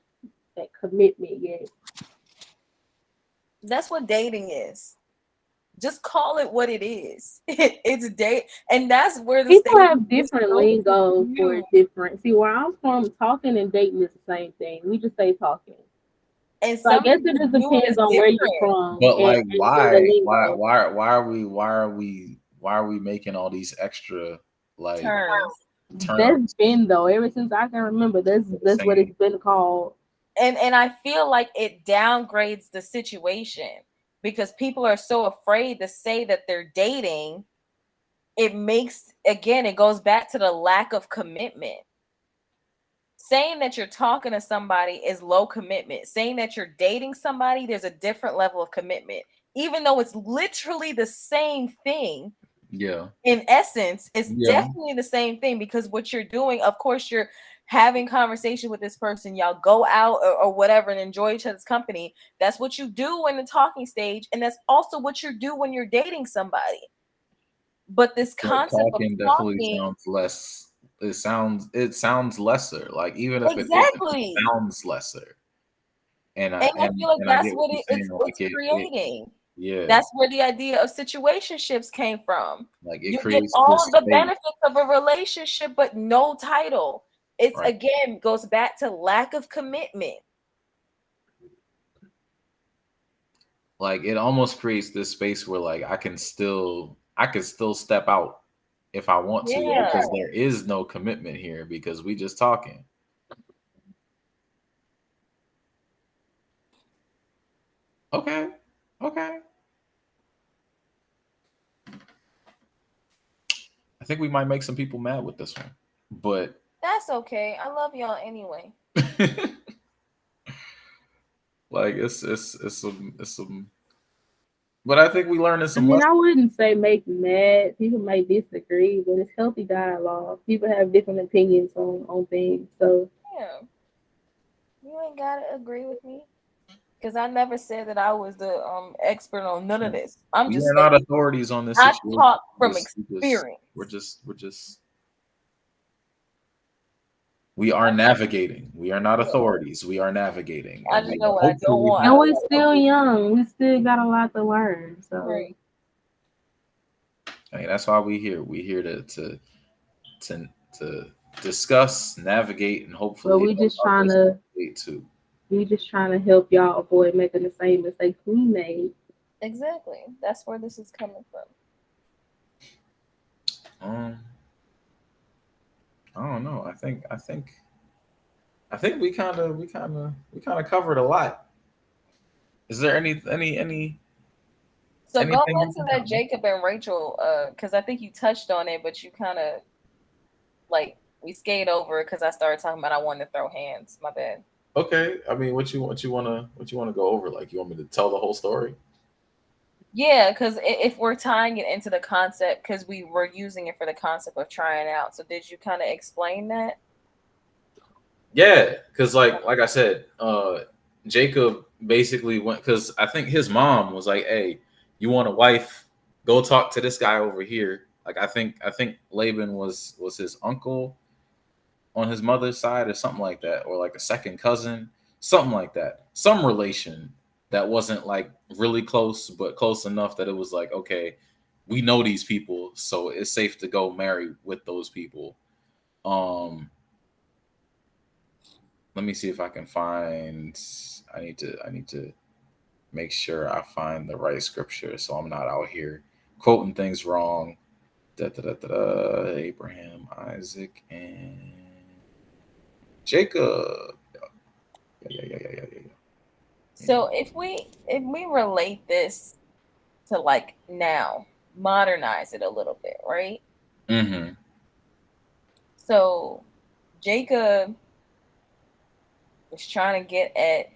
that commitment yet. That's what dating is. Just call it what it is. It's date, and that's where the People state have different lingo for different. See, where I'm from, talking and dating is the same thing. We just say talking. And So I some guess it just people do it depends on where you're different. from But like, and the lingo. why are we making all these extra like Terms. terms? That's been though ever since I can remember. That's what it's been called. And I feel like it downgrades the situation because people are so afraid to say that they're dating. It makes, again, it goes back to the lack of commitment. Saying that you're talking to somebody is low commitment. Saying that you're dating somebody, there's a different level of commitment. Even though it's literally the same thing. Yeah. In essence, it's definitely the same thing, because what you're doing, of course, you're having conversation with this person. Y'all go out or whatever and enjoy each other's company. That's what you do in the talking stage. And that's also what you do when you're dating somebody. But this concept of definitely talking sounds less. It sounds lesser. Like even if exactly it sounds lesser. And I feel like I that's get what you're it's saying. Like creating. yeah. That's where the idea of situationships came from. Like it You get creates all of the space. benefits of a relationship, but no title. It's Right. again goes back to lack of commitment. Like it almost creates this space where like I can still step out if I want to, because there is no commitment here because we just talking. Okay. I think we might make some people mad with this one, but That's okay. I love y'all anyway. like it's some. But I think we learned some. I mean, I wouldn't say make mad. People may disagree, but it's healthy dialogue. People have different opinions on things, so Yeah, you ain't gotta agree with me because I never said that I was the expert on none of this. I'm We just are saying not authorities on this I situation. talk from experience. We are navigating. We are not authorities. We are navigating. I just know what I don't want. And we're still young. We still got a lot to learn. So right. I mean, that's why we're here. We're here to discuss, navigate, and hopefully we just trying to help y'all avoid making the same mistakes we made. Exactly. That's where this is coming from. Um, I don't know. I think we kind of covered a lot. Is there So go anything back we to can that cover? Jacob and Rachel, because I think you touched on it, but you kind of like we skate over it because I started talking about I wanted to throw hands. My bad. Okay. I mean, what you wanna go over? Like, you want me to tell the whole story? Yeah, because if we're tying it into the concept, because we were using it for the concept of trying out. So did you kind of explain that? Yeah, because like I said, Jacob basically went because I think his mom was like, "Hey, you want a wife? Go talk to this guy over here." Like I think Laban was his uncle on his mother's side or something like that, or like a second cousin, something like that, some relation that wasn't like really close, but close enough that it was like, okay, we know these people, so it's safe to go marry with those people. Um, let me see if I can find. I need to make sure I find the right scripture, so I'm not out here quoting things wrong. Da, da, da, da, da. Abraham, Isaac, and Jacob. Yeah. So if we relate this to like now, modernize it a little bit, right? Mm-hmm. So Jacob was trying to get at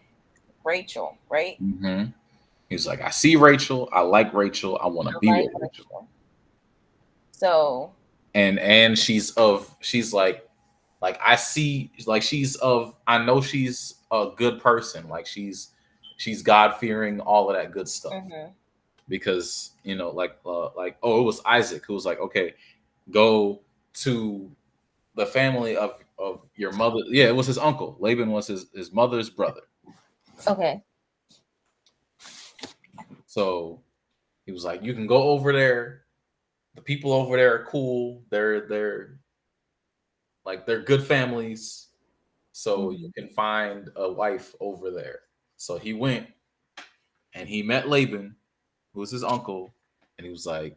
Rachel, right? Mm-hmm. He's like, I see Rachel. I like Rachel. I want to I be like with Rachel. Rachel. So And she's like I see like she's of I know she's a good person. Like she's God fearing, all of that good stuff. mhm, Because like oh, it was Isaac who was like, okay, go to the family of your mother. Yeah, it was his uncle. Laban was his mother's brother. okay, So he was like, you can go over there. The people over there are cool. They're good families. So you mhm, can find a wife over there. So he went and he met Laban, who was his uncle, and he was like,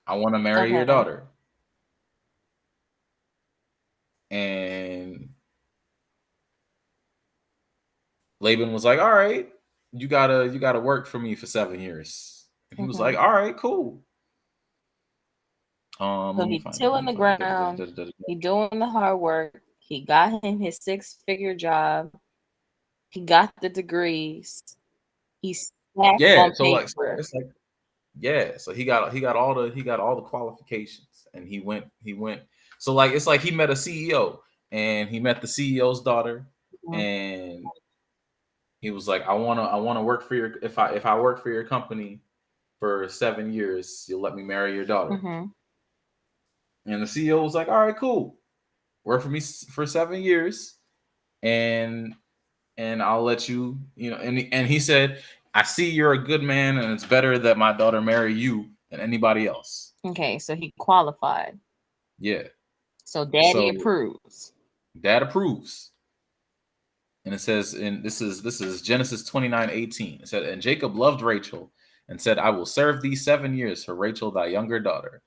I want to marry your okay, daughter. And Laban was like, all right, you gotta work for me for 7 years. And he was like, mhm. all right, cool. So Let me he find it. Let tilling me the find ground. it. He doing the hard work. He got him his 6-figure job. He got the degrees. He stacked Yeah, on so paper. it's like yeah, so he got all the qualifications, and he went. So like it's like he met a CEO, and he met the CEO's daughter, Mhm, and he was like, I wanna work for your if I work for your company for 7 years, you'll let me marry your daughter. mhm. And the CEO was like, all right, cool, work for me for 7 years, and I'll let and he said, I see you're a good man, and it's better that my daughter marry you than anybody else. Okay, so he qualified. Yeah. So daddy So approves. dad approves. And it says this is Genesis 29:18. It said, and Jacob loved Rachel and said, I will serve thee 7 years for Rachel thy younger daughter.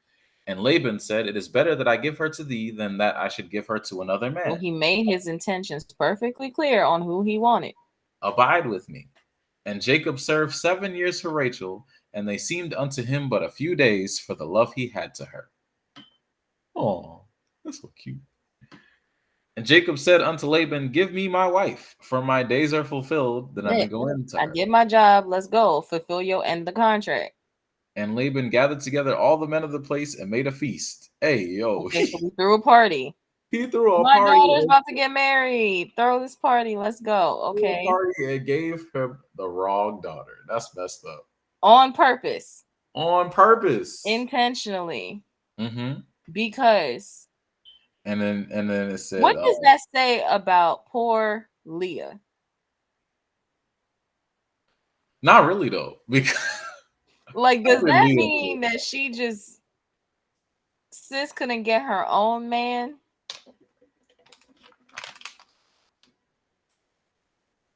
And Laban said, it is better that I give her to thee than that I should give her to another So man. he made his intentions perfectly clear on who he wanted. Abide with me. And Jacob served 7 years for Rachel, and they seemed unto him but a few days for the love he had to her. Oh, that's so cute. And Jacob said unto Laban, give me my wife, for my days are fulfilled, that I may Lit. go in to I her. did my job. Let's go. Fulfill your end of the contract. And Laban gathered together all the men of the place and made a feast. Hey, yo, Okay, so we threw a party. he threw a My party. daughter's about to get married. Throw this party. Let's go. Threw a Okay. party and gave him the wrong daughter. That's messed up. On purpose. On purpose. Intentionally. Mm-hmm. Because And then it said, what does that say about poor Leah? not really though, because Like, not does that really. mean that she just sis couldn't get her own man?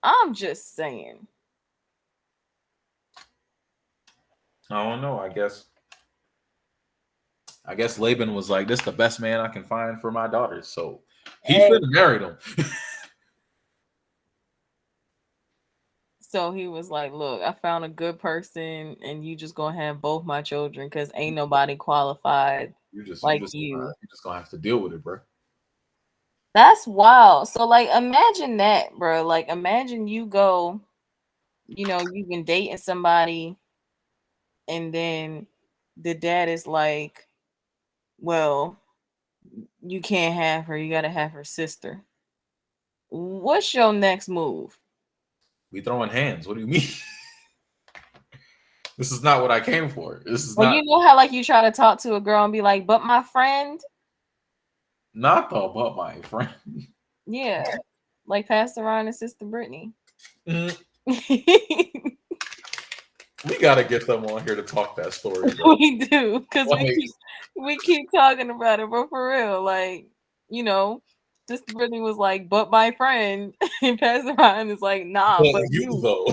I'm just saying. I don't know. I guess I guess Laban was like, "This is the best man I can find for my daughters." So he Hey. finna marry them. So he was like, "Look, I found a good person, and you just gonna have both my children because ain't nobody qualified like you." You just gonna have to deal with it, bro. That's wild. So like, imagine that, bro. Like, imagine you go, you've been dating somebody, and then the dad is like, "Well, you can't have her. You gotta have her sister." What's your next move? We throwing hands. What do you mean? This is not what I came for. This is Well, not you know how like you try to talk to a girl and be like, "But my friend," not about my friend. yeah, like Pastor Ryan and Sister Brittany. Mm, We we gotta get them on here to talk that story, bro. do because Like, we keep talking about it, but for real, like Sister Brittany was like, "But my friend," and Pastor Ryan is like, "Nah, but but you you." though.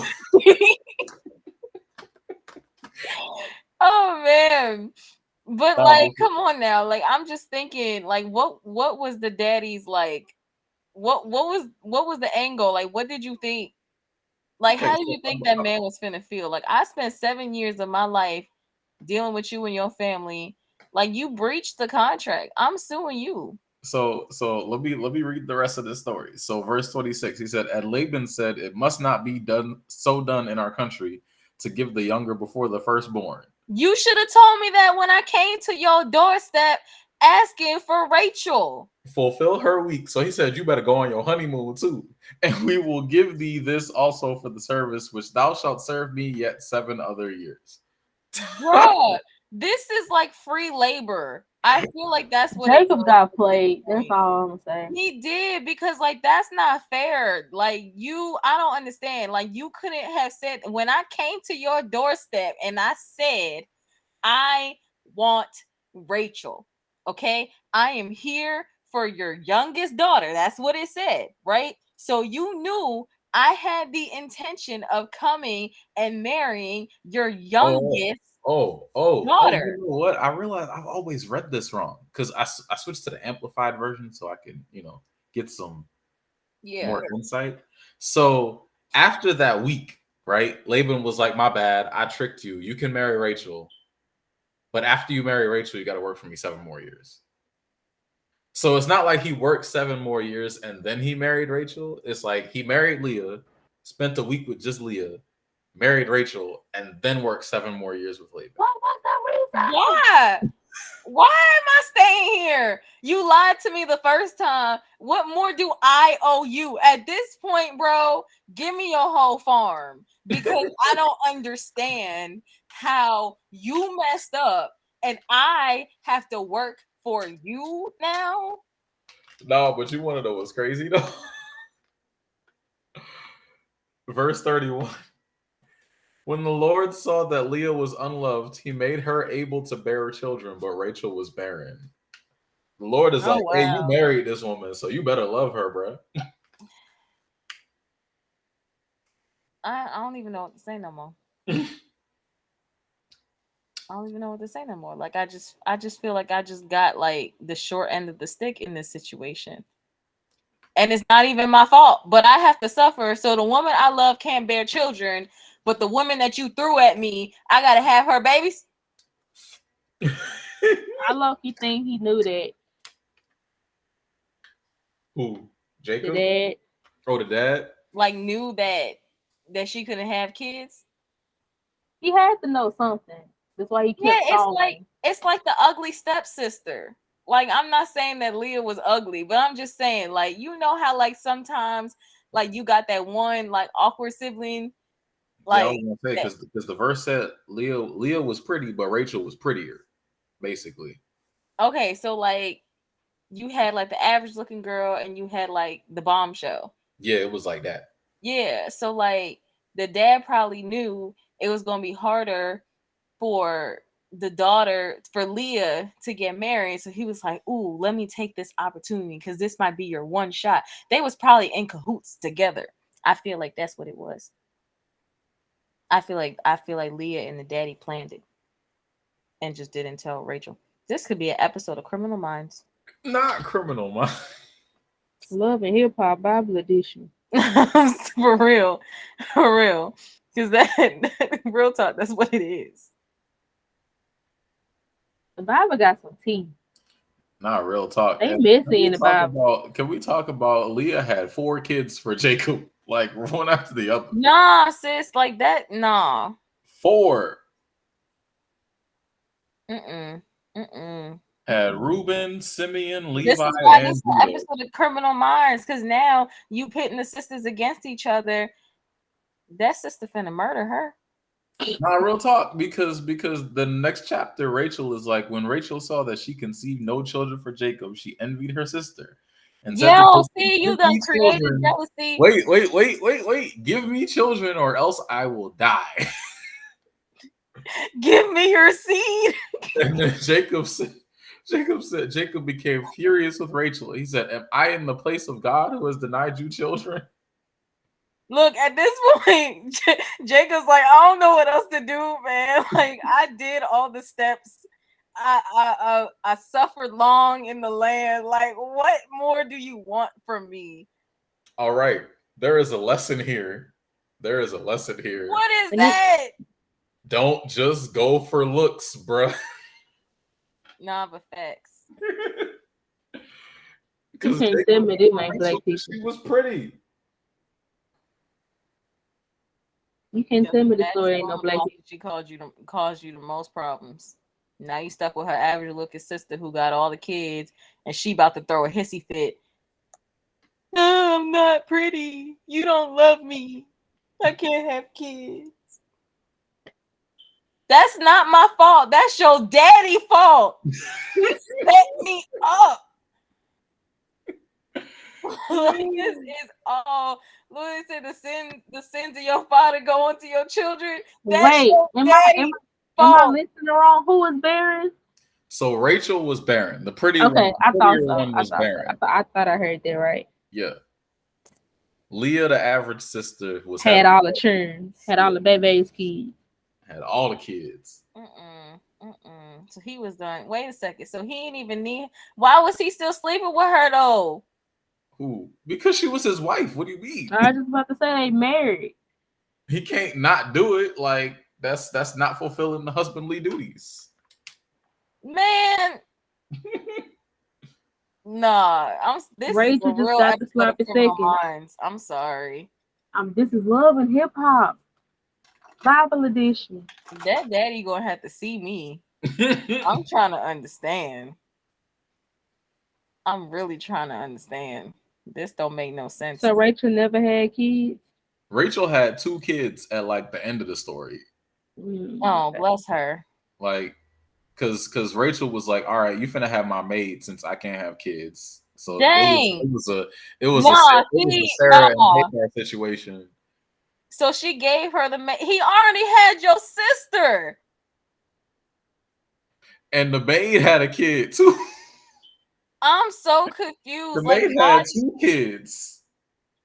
Oh man. But Nah, like, come on now. Like, I'm just thinking, like, what was the daddy's like? What was the angle? Like, what did you think? Like, okay, how did you think that man was finna feel? Like, I spent 7 years of my life dealing with you and your family. Like, you breached the contract. I'm suing you. so let me read the rest of the story. So verse 26, he said, and Laban said, it must not be done in our country to give the younger before the firstborn. You should have told me that when I came to your doorstep asking for Rachel. Fulfill her week. So he said, you better go on your honeymoon too. And we will give thee this also for the service which thou shalt serve me yet 7 other years. Bruh, this is like free labor. I feel like that's what it Jacob was got at this played. That's point. all I'm saying. He did because like that's not fair. Like I don't understand. Like you couldn't have said when I came to your doorstep and I said, I want Rachel. Okay, I am here for your youngest daughter. That's what it said, right? So you knew I had the intention of coming and marrying your Oh, youngest you daughter. know what? I realized I've always read this wrong because I switched to the amplified version so I can, get some Yeah. more insight. So after that week, right, Laban was like, my bad, I tricked you. You can marry Rachel. But after you marry Rachel, you got to work for me 7 more years. So it's not like he worked 7 more years and then he married Rachel. It's like he married Leah, spent a week with just Leah, married Rachel, and then worked 7 more years with Laban. What was the reason? Why? Why am I staying here? You lied to me the first time. What more do I owe you? At this point, bro, give me your whole farm because I don't understand how you messed up and I have to work for you now. No, but you want to know what's crazy though? Verse 31. When the Lord saw that Leah was unloved, he made her able to bear children, but Rachel was barren. The Lord is Oh, like, hey, you wow. married this woman, so you better love her, bro. I don't even know what to say no more. I don't even know what to say no more. Like I just feel like I just got like the short end of the stick in this situation. And it's not even my fault, but I have to suffer. So the woman I love can't bear children, but the woman that you threw at me, I gotta have her babies. I low-key think he knew that Who? the Jacob? dad. Oh, the dad? Like knew that she couldn't have kids. He had to know something. That's why he Yeah, kept stalling. it's like the ugly stepsister. Like I'm not saying that Leah was ugly, but I'm just saying like you know how like sometimes like you got that one like awkward sibling Yeah, I like was gonna say that. because the verse said Leah was pretty, but Rachel was prettier, basically. Okay, so like you had like the average looking girl and you had like the bombshell. Yeah, it was like that. Yeah, so like the dad probably knew it was going to be harder for the daughter for Leah to get married, so he was like, "Ooh, let me take this opportunity cuz this might be your one shot." They was probably in cahoots together. I feel like that's what it was. I feel like Leah and the daddy planned it and just didn't tell Rachel. This could be an episode of Criminal Minds. Not Criminal Minds. Love and Hip Hop Bible Edition. For real. For real. Because that real talk, that's what it is. The Bible got some tea. Not real talk. They And messy in the Bible. can we talk about Leah had 4 kids for Jacob, like one after the other? Nah, sis, like that, nah. 4. Had Reuben, Simeon, Levi, This is why and this is Judah. an episode of Criminal Minds, because now you pitting the sisters against each other. That sister finna murder her. Not real talk, because the next chapter, Rachel is like, when Rachel saw that she conceived no children for Jacob, she envied her sister. And said to Yo, her, see, you "Give done me created children." jealousy. Wait. Give me children or else I will die. Give me your seed. And then Jacob became furious with Rachel. He said, "Am I in the place of God who has denied you children?" Look, at this point, Jacob's like, I don't know what else to do, man. Like, I did all the steps. I suffered long in the land. Like, what more do you want from me? All right. There is a lesson here. What is that? Don't just go for looks, bruh. Nah, but facts. You can't tell me they make black people. She was pretty. You can't tell me the story ain't no black people. She caused you the most problems. Now you stuck with her average looking sister who got all the kids, and she about to throw a hissy fit. No, I'm not pretty. You don't love me. I can't have kids. That's not my fault. That's your daddy fault. Set me up. Like, this is all. Louis said the sins of your father go onto your children. That's Wait, your am daddy I listening wrong? Who was barren? So Rachel was barren. The pretty Okay, one, I thought so. one was barren. I thought I heard that right. Yeah. Leah, the average sister, had all the churns, had all the baby's kids, had all the kids. So he was done. Wait a second. So he ain't even need. Why was he still sleeping with her though? Who? Because she was his wife. What do you mean? I was just about to say they married. He can't not do it. Like that's not fulfilling the husbandly duties. Man. Nah, this Rachel is just real got the sloppy second. I'm sorry. This is Love and Hip Hop Bible Edition. That daddy gonna have to see me. I'm trying to understand. I'm really trying to understand. This don't make no sense. So Rachel never had kids? Rachel had 2 kids at like the end of the story. Oh, bless her. Like, cause Rachel was like, all right, you finna have my maid since I can't have kids. So dang. It was a Sarah and Hagar situation. So she gave her the maid. He already had your sister. And the maid had a kid too. I'm so confused. The maid had 2 kids.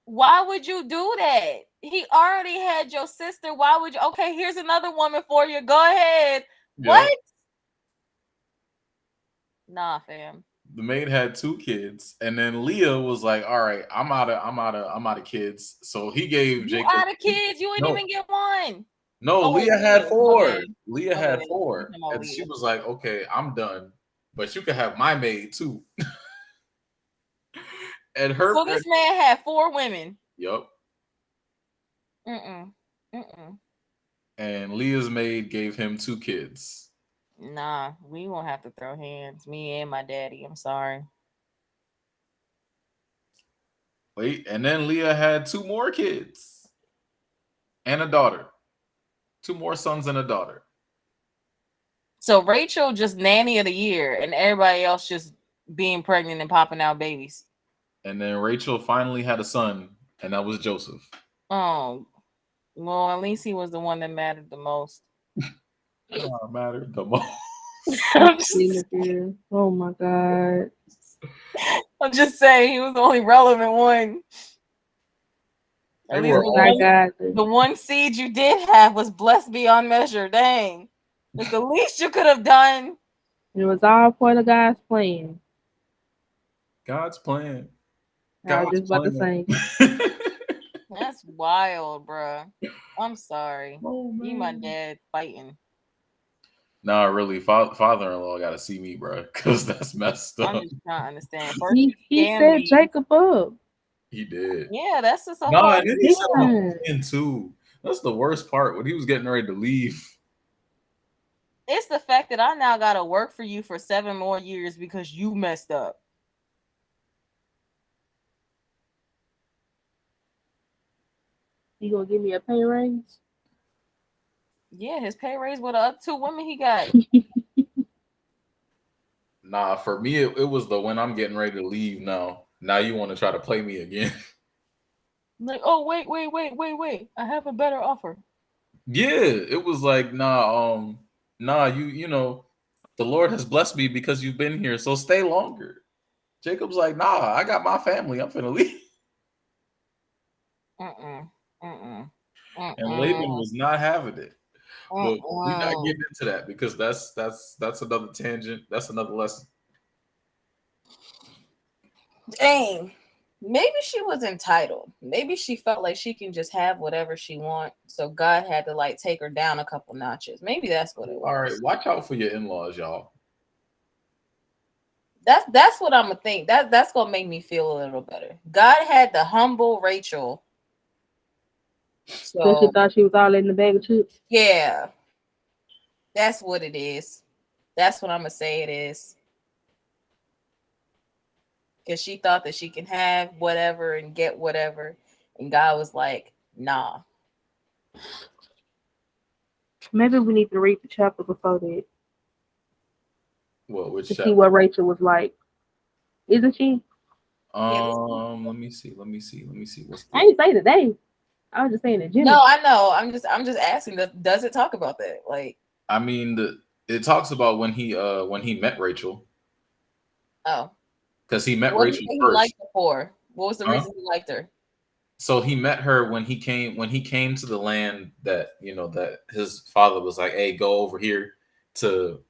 Why would you do that? He already had your sister. Why would you? Okay, here's another woman for you. Go ahead. Yep. What? Nah, fam. The maid had 2 kids, and then Leah was like, "All right, I'm out of kids." So he gave Jacob. Out of kids, you ain't even get one. No, Leah had 4. Leah had 4, and she was like, "Okay, I'm done, but you can have my maid too." And her. So this man had 4 women. Yup. And Leah's maid gave him 2 kids. Nah, we won't have to throw hands. Me and my daddy. I'm sorry. Wait, and then Leah had 2 more kids and a daughter. 2 more sons and a daughter. So Rachel just nanny of the year, and everybody else just being pregnant and popping out babies. And then Rachel finally had a son, and that was Joseph. Oh, well, at least he was the one that mattered the most. Mattered the most. Oh my God. I'm just saying he was the only relevant one. At least the one seed you did have was blessed beyond measure. Dang. It's the least you could have done. It was all part of God's plan. God's plan. I was God's just about to plan. say. That's wild, bruh. I'm sorry. Oh Me and my man. dad fighting. Nah, really, father-in-law got to see me, bro, because that's messed I'm up. just trying to understand. First you He scam said me. Jacob up. He did. Yeah, that's just a Nah, whole and then he said I'm Yeah. playing too. That's the worst part when he was getting ready to leave. it's the fact that I now gotta work for you for 7 more years because you messed up. You gonna give me a pay raise? Yeah, his pay raise with the other 2 women he got. Nah, for me, it was the when I'm getting ready to leave now. Now you want to try to play me again. Like, oh wait. I have a better offer. Yeah, it was like, nah, you know, the Lord has blessed me because you've been here, so stay longer. Jacob's like, nah, I got my family. I'm finna leave. Mm-mm. Mm-mm. And Laban Mm-mm. was not having it. But we're not Mm-mm. getting into that because that's another tangent. That's another lesson. Dang. Maybe she was entitled. Maybe she felt like she can just have whatever she want. So God had to like take her down a couple notches. Maybe that's what it All right, was. watch out for your in-laws, y'all. That's what I'm gonna think. That's gonna make me feel a little better. God had to humble Rachel. That she So thought she was all in the bag of chips. yeah, that's what it is. That's what I'm gonna say it is. Because she thought that she can have whatever and get whatever. And God was like, nah. Maybe we need to read the chapter before that What? Which to see chapter? what Rachel was like. Isn't she? Yeah, Let me see. Let me see. What's I the? ain't say today. I was just saying in no, general. I know. I'm just asking. Does it talk about that? Like, I mean, it talks about when he met Rachel oh, because he met what do you Rachel think he liked first. her for? What was the Huh? reason he liked her? So he met her when he came to the land that that his father was like, hey, go over here to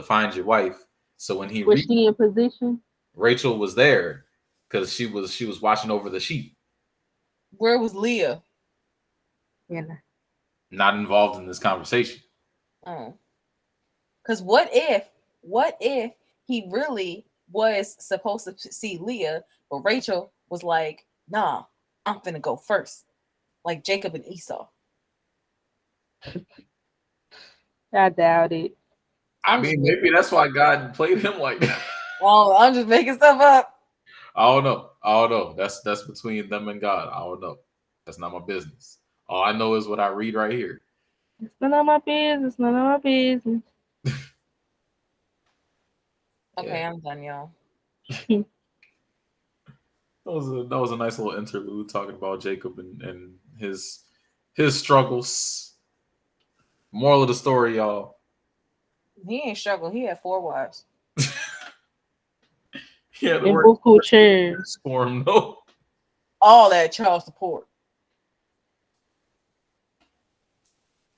find your wife. So when he Was reached, she in position? Rachel was there because she was watching over the sheep, Where was Leah? Yeah. not involved in this conversation. Oh, because what if he really was supposed to see Leah, but Rachel was like, nah, I'm finna go first, like Jacob and Esau. I doubt it. I I'm just mean, making maybe that's stuff why up. God played him like that. Oh, I'm just making stuff up. I don't know. I don't know. That's between them and God. I don't know. That's not my business. All I know is what I read right here. It's none of my business. None of my business. Yeah, Okay, I'm done, y'all. that was a nice little interlude talking about Jacob and his struggles. Moral of the story, y'all. He ain't struggle. He had 4 wives. He had to And work buku chairs. for him. No, All that child support.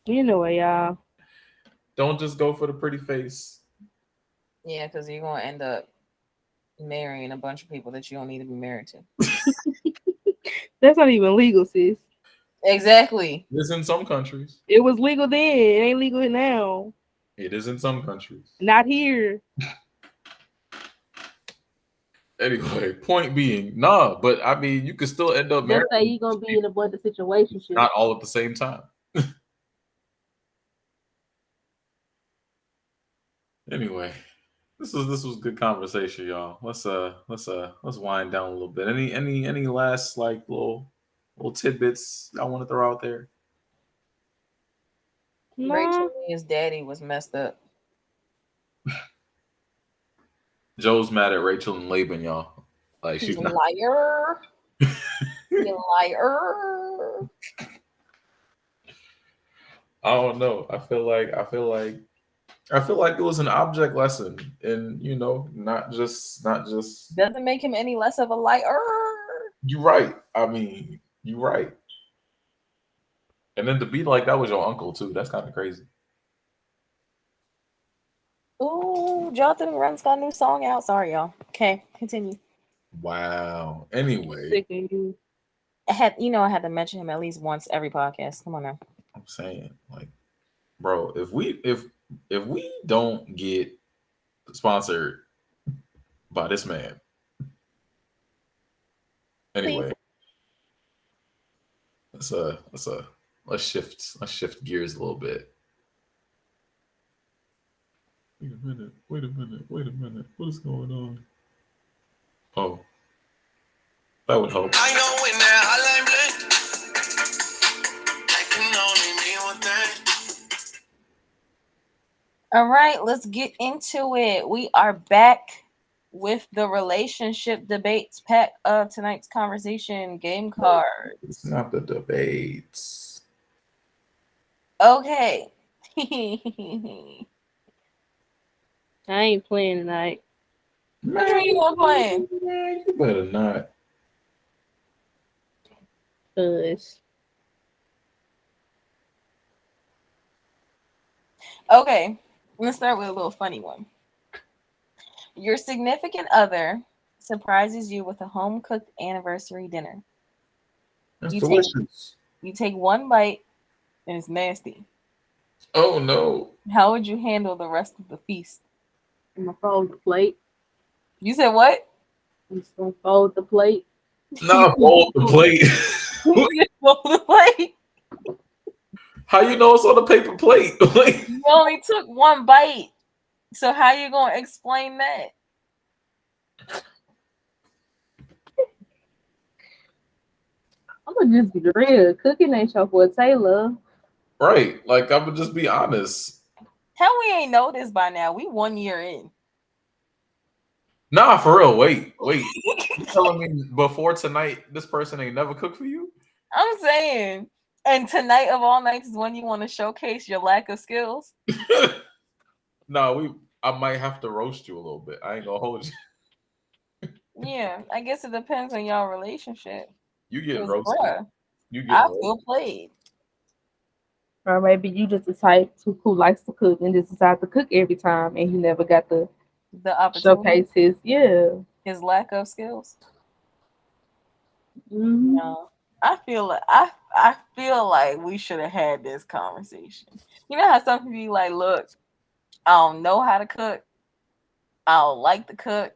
You know what, y'all. don't just go for the pretty face. Yeah, because you're gonna end up marrying a bunch of people that you don't need to be married to. That's not even legal, sis. Exactly. It is in some countries. It was legal then. It ain't legal now. It is in some countries. Not here. Anyway, point being, nah, but I mean, you could still end up Just say marrying you gonna be in a bunch of situations. not all at the same time. Anyway, this was good conversation, y'all. Let's wind down a little bit. Any last like little tidbits y'all want to throw out there? Rachel No. and his daddy was messed up. Joe's mad at Rachel and Laban, y'all. Like she's You not. liar. You liar. I don't know. I feel like it was an object lesson, and not just. Doesn't make him any less of a liar. You right. I mean, you right. And then to be like that was your uncle too. That's kind of crazy. Ooh, Jonathan Rent's got a new song out. Sorry, y'all. Okay, continue. Wow. I'm Anyway, sick of you. I had to mention him at least once every podcast. Come on now. I'm saying, like, bro, if we don't get sponsored by this man, Please. anyway, let's shift gears a little bit. Wait a minute. What is going on? Oh, that would help. I know when that hotline bling, I can only mean one thing. All right, let's get into it. We are back with the relationship debates pack of tonight's conversation game cards. It's not the debates. Okay. I ain't playing tonight. What you want playing? Man, you better not. Cause Okay, let's start with a little funny one. Your significant other surprises you with a home cooked anniversary dinner. That's You delicious. You take one bite and it's nasty. Oh no. How would you handle the rest of the feast? I'm gonna fold the plate. You said what? I'm just gonna fold the plate. Not fold the plate. You said fold the plate. How you know it's on a paper plate? You only took one bite. So how you gonna explain that? I'm gonna just be real. Cooking ain't your forte, love. Right. Like, I would just be honest. How we ain't know this by now? We 1 year in. Nah, for real. Wait. You telling me before tonight this person ain't never cooked for you? I'm saying, and tonight of all nights is when you want to showcase your lack of skills. No, I might have to roast you a little bit. I ain't gonna hold you. Yeah, I guess it depends on y'all relationship. You getting 'Cause, roasted. bruh, You I getting feel roasted. played. Or maybe you just the type who likes to cook and just decide to cook every time, and he never got to The opportunity, showcase his lack of skills. Mhm. No, I feel like we should have had this conversation. You know how some people be like, "Look, I don't know how to cook. I don't like to cook."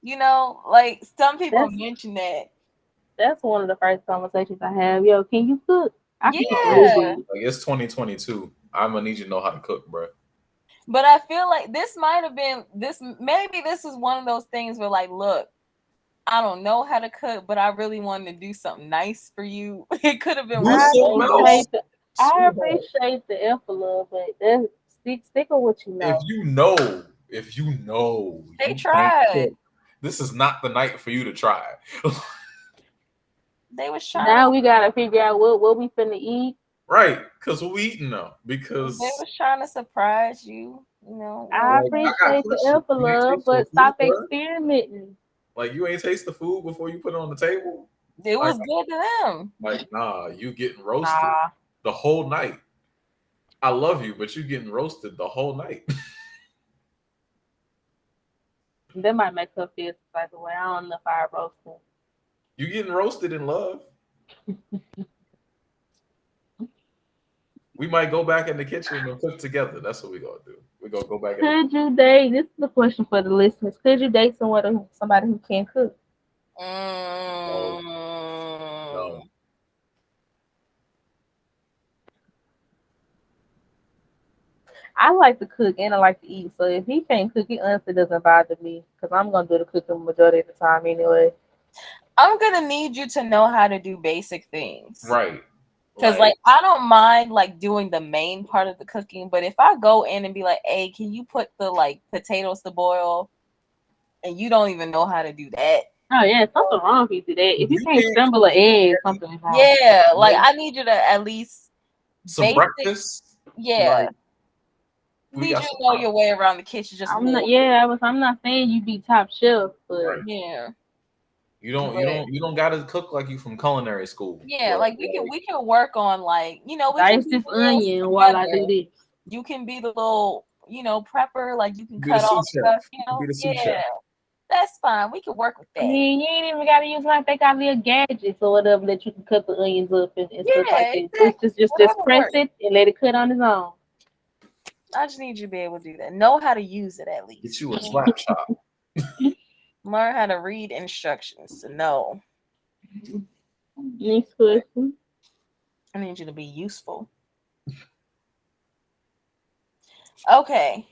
You know, like some people That's mention that. that's one of the first conversations I have. Yo, can you cook? I can cook a little Yeah, bit. Like, it's 2022. I'm gonna need you to know how to cook, bro. but I feel like this might have been this. Maybe this is one of those things where, like, look, I don't know how to cook, but I really wanted to do something nice for you. It could have been Do one of I something those. else. appreciate the I Sweetheart. appreciate the effort, but that's stick with what you If know. you know They you can't tried. cook, this is not the night for you to try. They was trying Now to. we gotta figure out what we finna eat. Right, because what we eating now. They Because was trying to surprise you. You know, I like, I got appreciate the questions. effort, You ain't love, taste your but food, stop bro. experimenting. Like, you ain't taste the food before you put it on the table. it Like, was good to them. nah, you getting roasted Nah, the whole night. I love you, but you getting roasted the whole night. that might make her feel some type of way. I don't know if I roast her. You getting roasted in love. We might go back in the kitchen and cook together. That's what we gonna do. We gonna go back in the Could you date? This is a question for the listeners. Could you date somebody who can't cook? no, Mm, no. I like to cook and I like to eat. So if he can't cook, it honestly doesn't bother me because I'm gonna do the cooking majority of the time anyway. I'm gonna need you to know how to do basic things. Right. Cause like I don't mind like doing the main part of the cooking, but if I go in and be like, "Hey, can you put the like potatoes to boil?" and you don't even know how to do that, Oh yeah, something wrong if you do that. If you You can't can't scramble an egg, something is wrong. yeah, like make I need you to at least some basic, breakfast. yeah, Like, we need got you to some know your way around the kitchen just a I'm not. little Yeah, I'm not saying you be top shelf, but right. bit, yeah, You don't you but don't you don't gotta cook like you from culinary school. yeah, But like we can work on like we can dice be this the little onion while I do together. this. You can be the little prepper. Like you can Be the cut sous off chef. stuff. Be the sous chef. Yeah, that's fine. We can work with I that. mean, you ain't even gotta use like they got little gadgets or whatever that you can cut the onions up and stuff Yeah, like that. exactly. Just Whatever press works. it and let it cut on its own. I just need you to be able to do that. Know how to use it at Get least. you a slap chop. Learn how to read instructions. So no, Next question. I need you to be useful. Okay.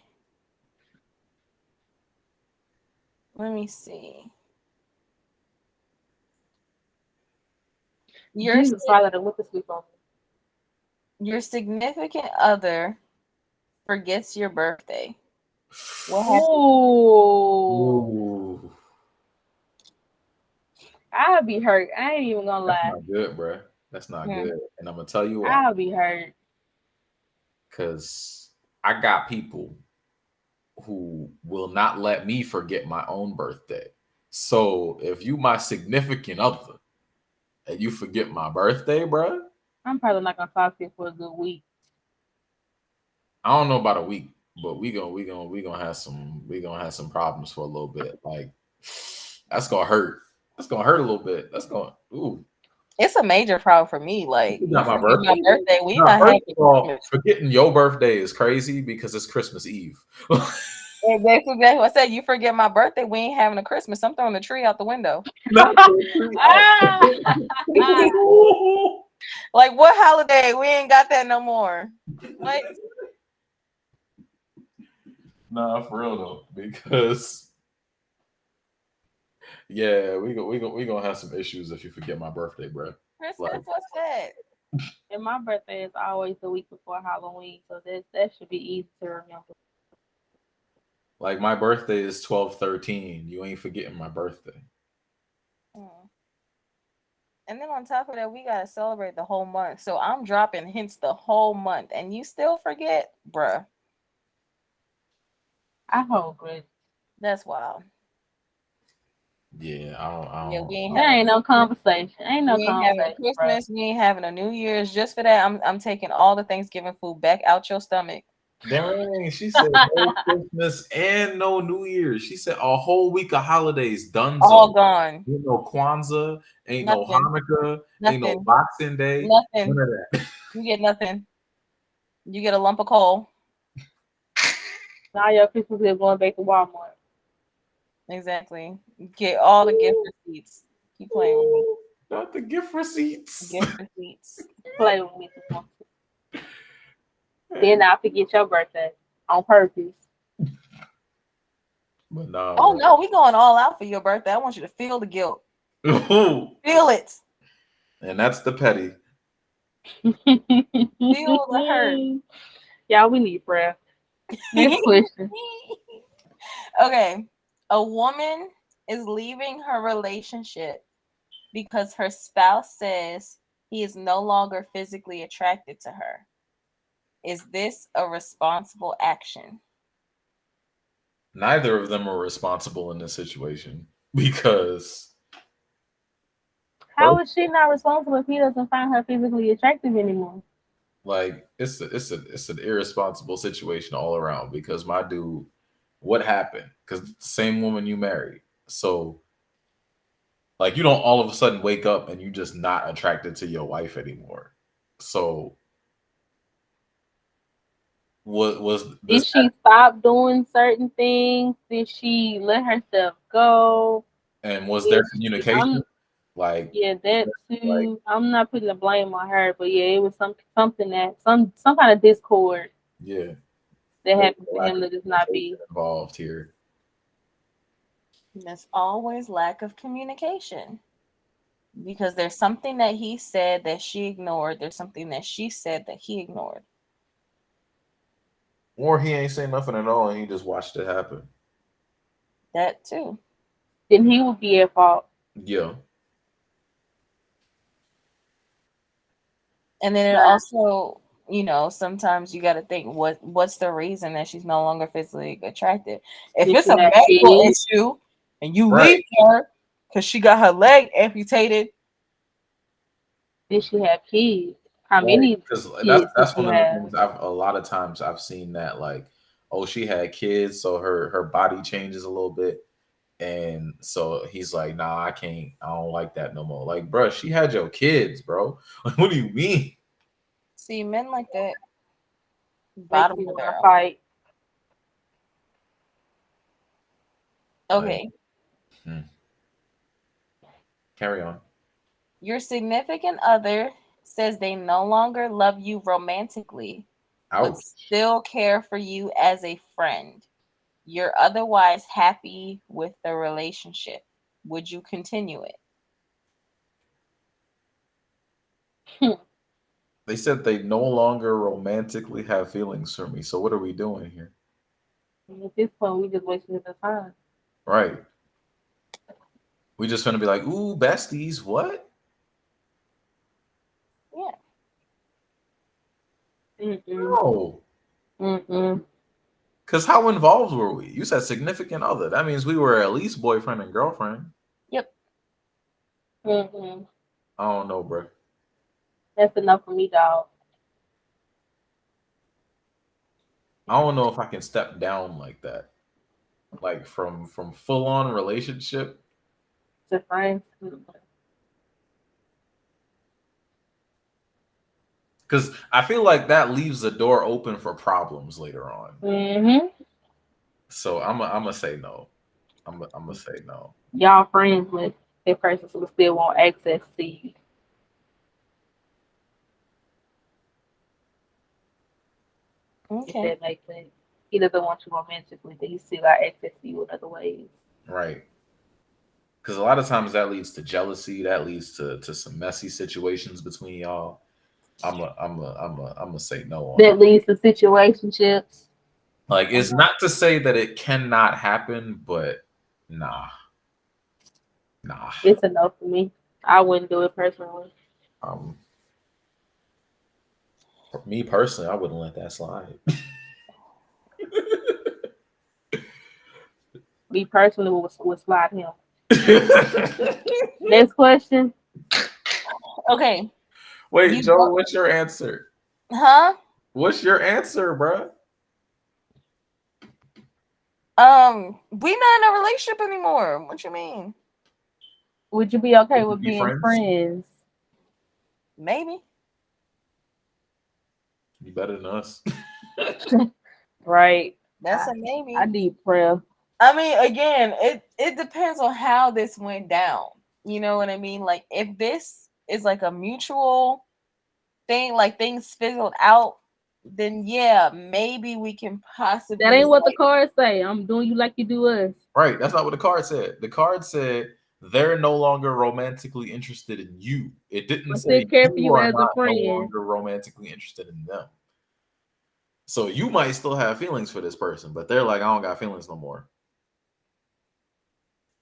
Let me see. Your Jesus, I gotta look asleep on your significant other forgets your birthday. What me. happens? Ooh, Ooh, I'll be hurt. I ain't even gonna that's lie. not good, bro. That's not Hmm. good. And I'm gonna tell you why. I'll be hurt. Because I got people who will not let me forget my own birthday. So if you my significant other and you forget my birthday, bro, I'm probably not gonna talk to you for a good week. I don't know about a week, but we gonna have some problems for a little bit. Like that's gonna hurt. That's gonna hurt a little bit. That's gonna ooh. It's a major problem for me. Like It's you not my forget my birthday. birthday, we No, not first having of all, Christmas. forgetting your birthday is crazy because it's Christmas Eve. And that's exactly what I said. You forget my birthday, we ain't having a Christmas. I'm throwing the tree out the window. Not the tree Ah! out. Like what holiday? We ain't got that no more. What? Nah, for real though, because yeah, we gonna have some issues if you forget my birthday, bro. Christmas? Like, What's that? And my birthday is always the week before Halloween, so that should be easy to remember. my birthday is 12/13. You ain't forgetting my birthday. Mm. And then on top of that, we gotta celebrate the whole month. So I'm dropping hints the whole month, and you still forget, bruh. I hope, but That's wild. Yeah, Yeah, we ain't there having ain't no conversation. Ain't no we ain't having a conversation, bro. Christmas. We ain't having a New Year's. Just for that, I'm taking all the Thanksgiving food back out your stomach. Dang, she said no Christmas and no New Year's. She said a whole week of holidays done. All gone. Ain't no Kwanzaa, ain't no Nothing. Hanukkah, ain't no Nothing. Boxing Day, Nothing. none of that. You get nothing. You get a lump of coal. Now your Christmas is going back to Walmart. Exactly. Get all the gift receipts. Keep playing with me. Not the gift receipts. Gift receipts. Play with me if you want to. Then I forget your birthday on purpose. But nah, Oh bro. no, we going all out for your birthday. I want you to feel the guilt. Feel it. And that's the petty. Feel the hurt. Y'all, we need prayer. Next question. Okay. A woman is leaving her relationship because her spouse says he is no longer physically attracted to her. Is this a responsible action? Neither of them are responsible in this situation because How is she not responsible if he doesn't find her physically attractive anymore? like it's an irresponsible situation all around because my dude, what happened? Because same woman you married. So like you don't all of a sudden wake up and you just not attracted to your wife anymore. So what was Did this she stop doing certain things? Did she let herself go? and was there Did she, communication? Like yeah, was that there, like too. I'm not putting the blame on her, but yeah, it was something that some kind of discord yeah, that there's happened a for lack him of to just not communication be. involved here. There's always lack of communication because there's something that he said that she ignored. There's something that she said that he ignored. Or he ain't saying nothing at all and he just watched it happen. That too. Then he would be at fault. Yeah. And then it Nah, also, sometimes you got to think what's the reason that she's no longer physically attracted. If did it's she a have medical kids? issue and you Right. leave her because she got her leg amputated, Did she have kids? How Right. many Because kids did that's she one of the have? things a lot of times I've seen that like oh, she had kids, so her body changes a little bit. And so he's like, nah, I can't, I don't like that no more. Like, bro, she had your kids, bro. What do you mean? See, men like that, Makes bottom me of the want to barrel. fight. Like, Okay. carry on. Your significant other says they no longer love you romantically, but Ouch. still care for you as a friend. You're otherwise happy with the relationship. Would you continue it? They said they no longer romantically have feelings for me. So what are we doing here? At this point, we just wasting the time. Right. We just gonna be like, ooh, besties, what? Yeah. Mm-mm. No. Mm-mm. Because how involved were we? You said significant other. That means we were at least boyfriend and girlfriend. Yep. Mm-mm. I don't know, bro. That's enough for me, dog. I don't know if I can step down like that. Like from full on relationship. To friends. Mm-mm. Because I feel like that leaves the door open for problems later on. Mm-hmm. So I'm gonna say no. I'm gonna say no. Y'all friends with that person who still want access to you. If Okay. that makes sense. He doesn't want you romantically, but he still got access to you in other ways. Right. Because a lot of times that leads to jealousy. That leads to some messy situations between y'all. I'm a say no on That that. leads to situationships. Like, I'm it's not. not to say that it cannot happen, but nah, nah. It's enough for me. I wouldn't do it personally. Um, for me personally, I wouldn't let that slide. Me personally would slide him. Next question. Okay. Wait, You Joe, what's your answer? huh? What's your answer, bruh? We not in a relationship anymore. What you mean? Would you be okay Would you with be being friends? friends? Maybe. You better than us. Right. That's I, a maybe. I need prayer. I mean, again, it depends on how this went down. You know what I mean? Like if this is like a mutual thing, like things fizzled out, then yeah, maybe we can That possibly ain't what the like cards say. I'm doing you like you do us. Right. That's not what the card said. The card said they're no longer romantically interested in you. It didn't But still say care for you you are as a not no friend. longer romantically interested in them. So you might still have feelings for this person, but they're like, I don't got feelings no more.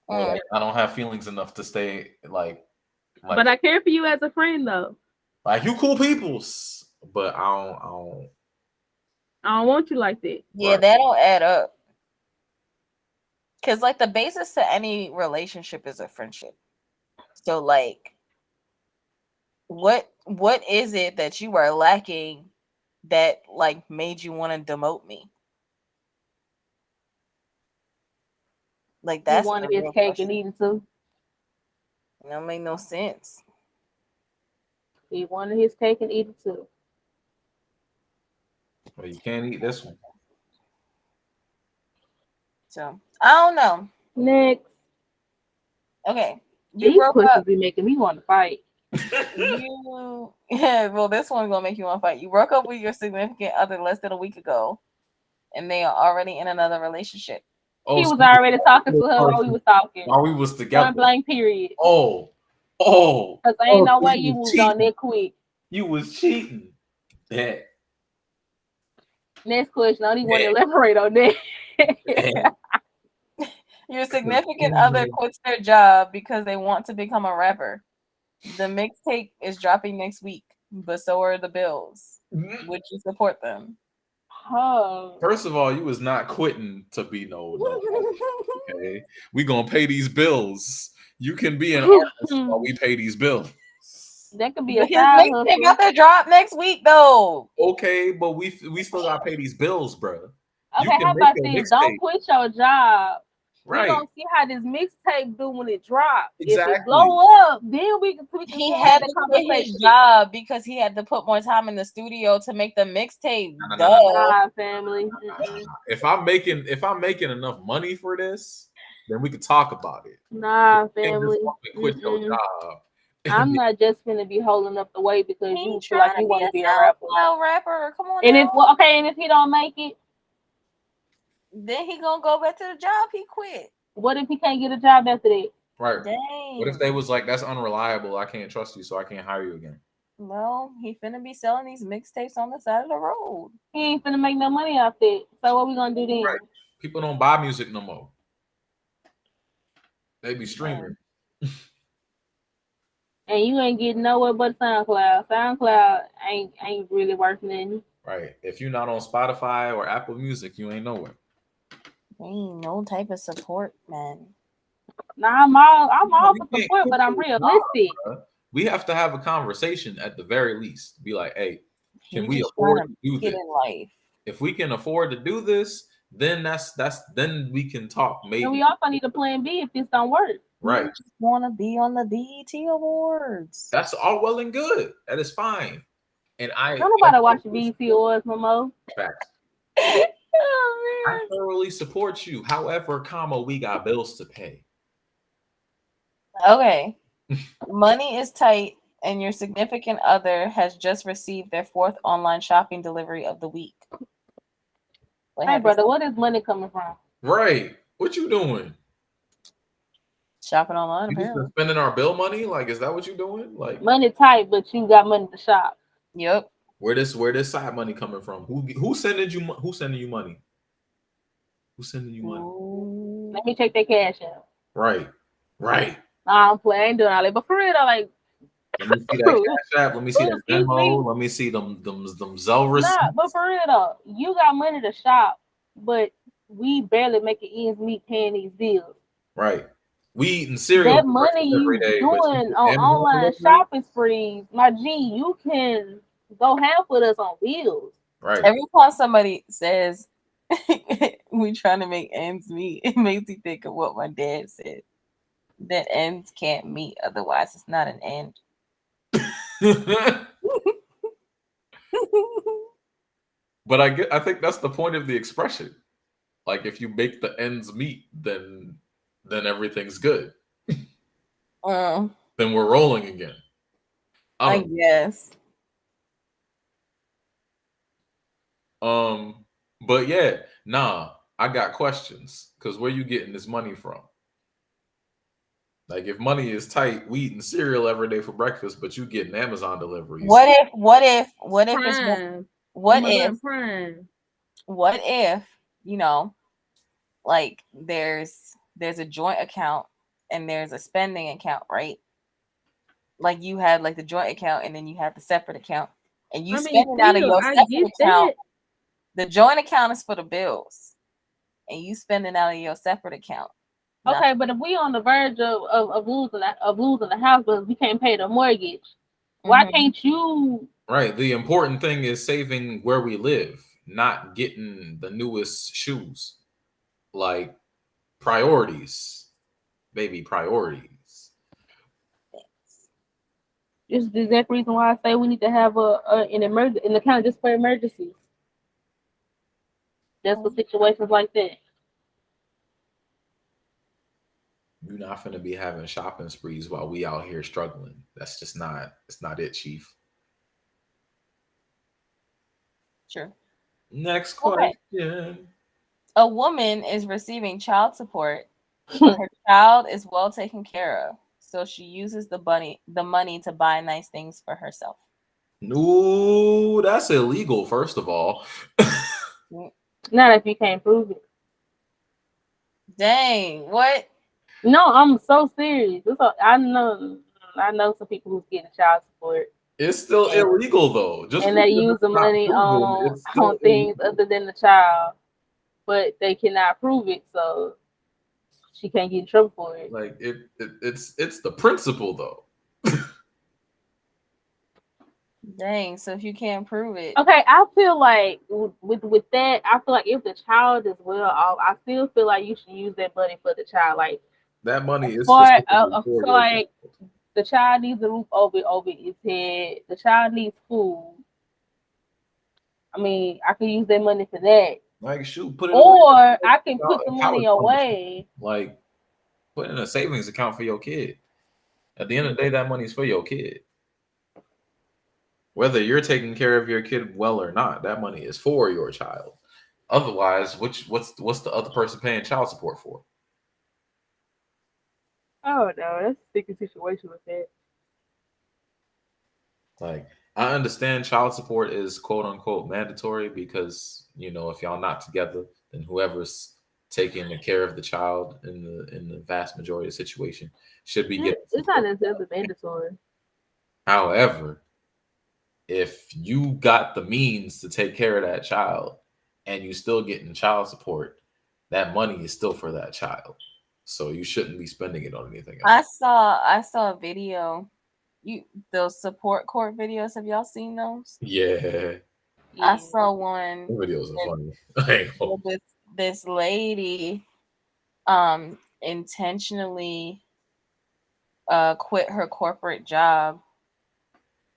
Or mm, like, I don't have feelings enough to stay But like I care for you as a friend though. like you cool peoples, but I don't I don't want you like that. yeah, right. that don't add up. Cause like the basis to any relationship is a friendship. So like what is it that you are lacking that like made you want to demote me? Like He that's the wanted his real cake and question. eat it too. That make no sense. He wanted his cake and eat it too. Well, you can't eat this one. So I don't know. Next. Okay. You These broke questions up. be making me want to fight. You yeah, well this one's gonna make you want to fight. You broke up with your significant other less than a week ago and they are already in another relationship. Oh, He so was already talking to her while we person was talking. while we was together. Point blank period. Oh, oh, Cause ain't oh, no so way you you was moved on cheating. that quick. You was cheating. Yeah. Next question. I don't even want to Yeah. elaborate on that. Yeah. Your significant other quits their job because they want to become a rapper. The mixtape is dropping next week, but so are the bills. Would you support them? Oh. First of all, you was not quitting to be no rapper, okay? We gonna pay these bills. You can be an artist while we pay these bills. That could be But a his side mixtape hustle. about to drop next week, though. Okay, but we still gotta pay these bills, bro. You Okay, can how make about a this? mixtape, Don't quit your job. We right? gonna see how this mixtape do when it drop. If it Exactly. blow up, then we can He go had have a to quit his conversation. job because he had to put more time in the studio to make the mixtape. No, no, no, no, no. Duh. Nah, family. Mm-mm. If I'm making enough money for this, then we could talk about it. Nah, You can't just family. fucking quit your Mm-mm. job. I'm And not just gonna be holding up the weight because He you feel like trying to you be want to a be a rapper. SoundCloud rapper. Come on And now. if well, okay, and if he don't make it, Then he gonna go back to the job he quit. what if he can't get a job after that? right. What if they Dang. was like, that's unreliable, I can't trust you, so I can't hire you again? Well, he finna be selling these mixtapes on the side of the road. He ain't finna make no money off that. So what we gonna do then? Right. People don't buy music no more. They be streaming. Man. And you ain't getting nowhere but SoundCloud. SoundCloud ain't really worth nothing. Right. If you're not on Spotify or Apple Music, you ain't nowhere. Ain't no type of support, man. Nah, I'm all You for can't support, quit but I'm your job, realistic. bruh. We have to have a conversation at the very least. Be like, hey, can He we just trying afford to to do make it this? in life. If we can afford to do this, then then we can talk And maybe. we also need a plan B if this don't work. Right. He just wanna be on the BET Awards. That's all well and good. That is fine. And Don't nobody watch the BET Awards no more. facts. Oh, I man. thoroughly support you. However, comma, we got bills to pay. Okay. Money is tight, and your significant other has just received their 4th online shopping delivery of the week. What Hey, happens? brother, where is money coming from? Right. What you doing? Shopping online, You just been apparently. spending our bill money? Like, is that what you doing? Like, Money tight, but you got money to shop. Yep. where this side money coming from? Who's sending you who's sending you money? Who's sending you money? Ooh. Let me check that cash out. Right. Right. Nah, I'm playing, I ain't doing all that. But for real though, like, Let me see that cash app. Let me see that excuse me. Venmo. Let me see them Zelle receipts. Nah, but for real though, you got money to shop, but we barely making ends meet paying these bills. Right. We eating cereal That for money breakfast every you day, but you doing get on Amazon online delivery? shopping sprees, my G, you can go half with us on bills. Right. Every time somebody says we trying to make ends meet, it makes me think of what my dad said. That ends can't meet, otherwise it's not an end. But I think that's the point of the expression. Like, if you make the ends meet, then everything's good. Um, Then we're rolling again. I I don't guess. But yeah, nah, I got questions. Cause where you getting this money from? Like, if money is tight, we eating cereal every day for breakfast, but you getting Amazon deliveries. What if it's Prime. what Amazon if Prime. what if, you know, like there's a joint account and there's a spending account, right? Like you have like the joint account and then you have the separate account and you I mean, spending out of still, your I separate get account. that. The joint account is for the bills and you spending out of your separate account. Okay, but if we on the verge of losing the house because we can't pay the mortgage, why Mhm. can't you? Right. The important thing is saving where we live, not getting the newest shoes. Like, priorities, baby, priorities. This is the exact reason why I say we need to have an account just for emergencies, just for situations like that. You're not gonna be having shopping sprees while we out here struggling. That's just not. It's not it, Chief. Sure. Next Okay. question. A woman is receiving child support, but her child is well taken care of. So she uses the money to buy nice things for herself. No, that's illegal. First of all, Not if you can't prove it. Dang, what? No, I'm so serious. I know some people who's getting child support it's still And illegal though. Just and they because use it's the not money proven, on it's still things illegal. other than the child, but they cannot prove it, so she can't get in trouble for it. Like it's the principle though. Dang. So if you can't prove it, Okay, I feel like with that, I feel like if the child is well off, I still feel like you should use that money for the child. Like That money is for specifically for so your like child. the child needs a roof over its head. The child needs food. I mean, I can use that money for that, Like, shoot, put it away. or I can put the A money college fund. away. Like, put in a savings account for your kid. At the end of the day, that money's for your kid. Whether you're taking care of your kid well or not, that money is for your child. Otherwise, what's the other person paying child support for? Oh no, that's a sticky situation with that. Like, I understand child support is quote unquote mandatory because if y'all not together, then whoever's taking the care of the child in the vast majority of the situation should be getting It's not support. necessarily mandatory. However, if you got the means to take care of that child and you still getting child support, that money is still for that child. So you shouldn't be spending it on anything else. I saw a video. Those support court videos. Have y'all seen those? Yeah, I Yeah. saw one the videos are with, funny. I ain't gonna- with this lady intentionally quit her corporate job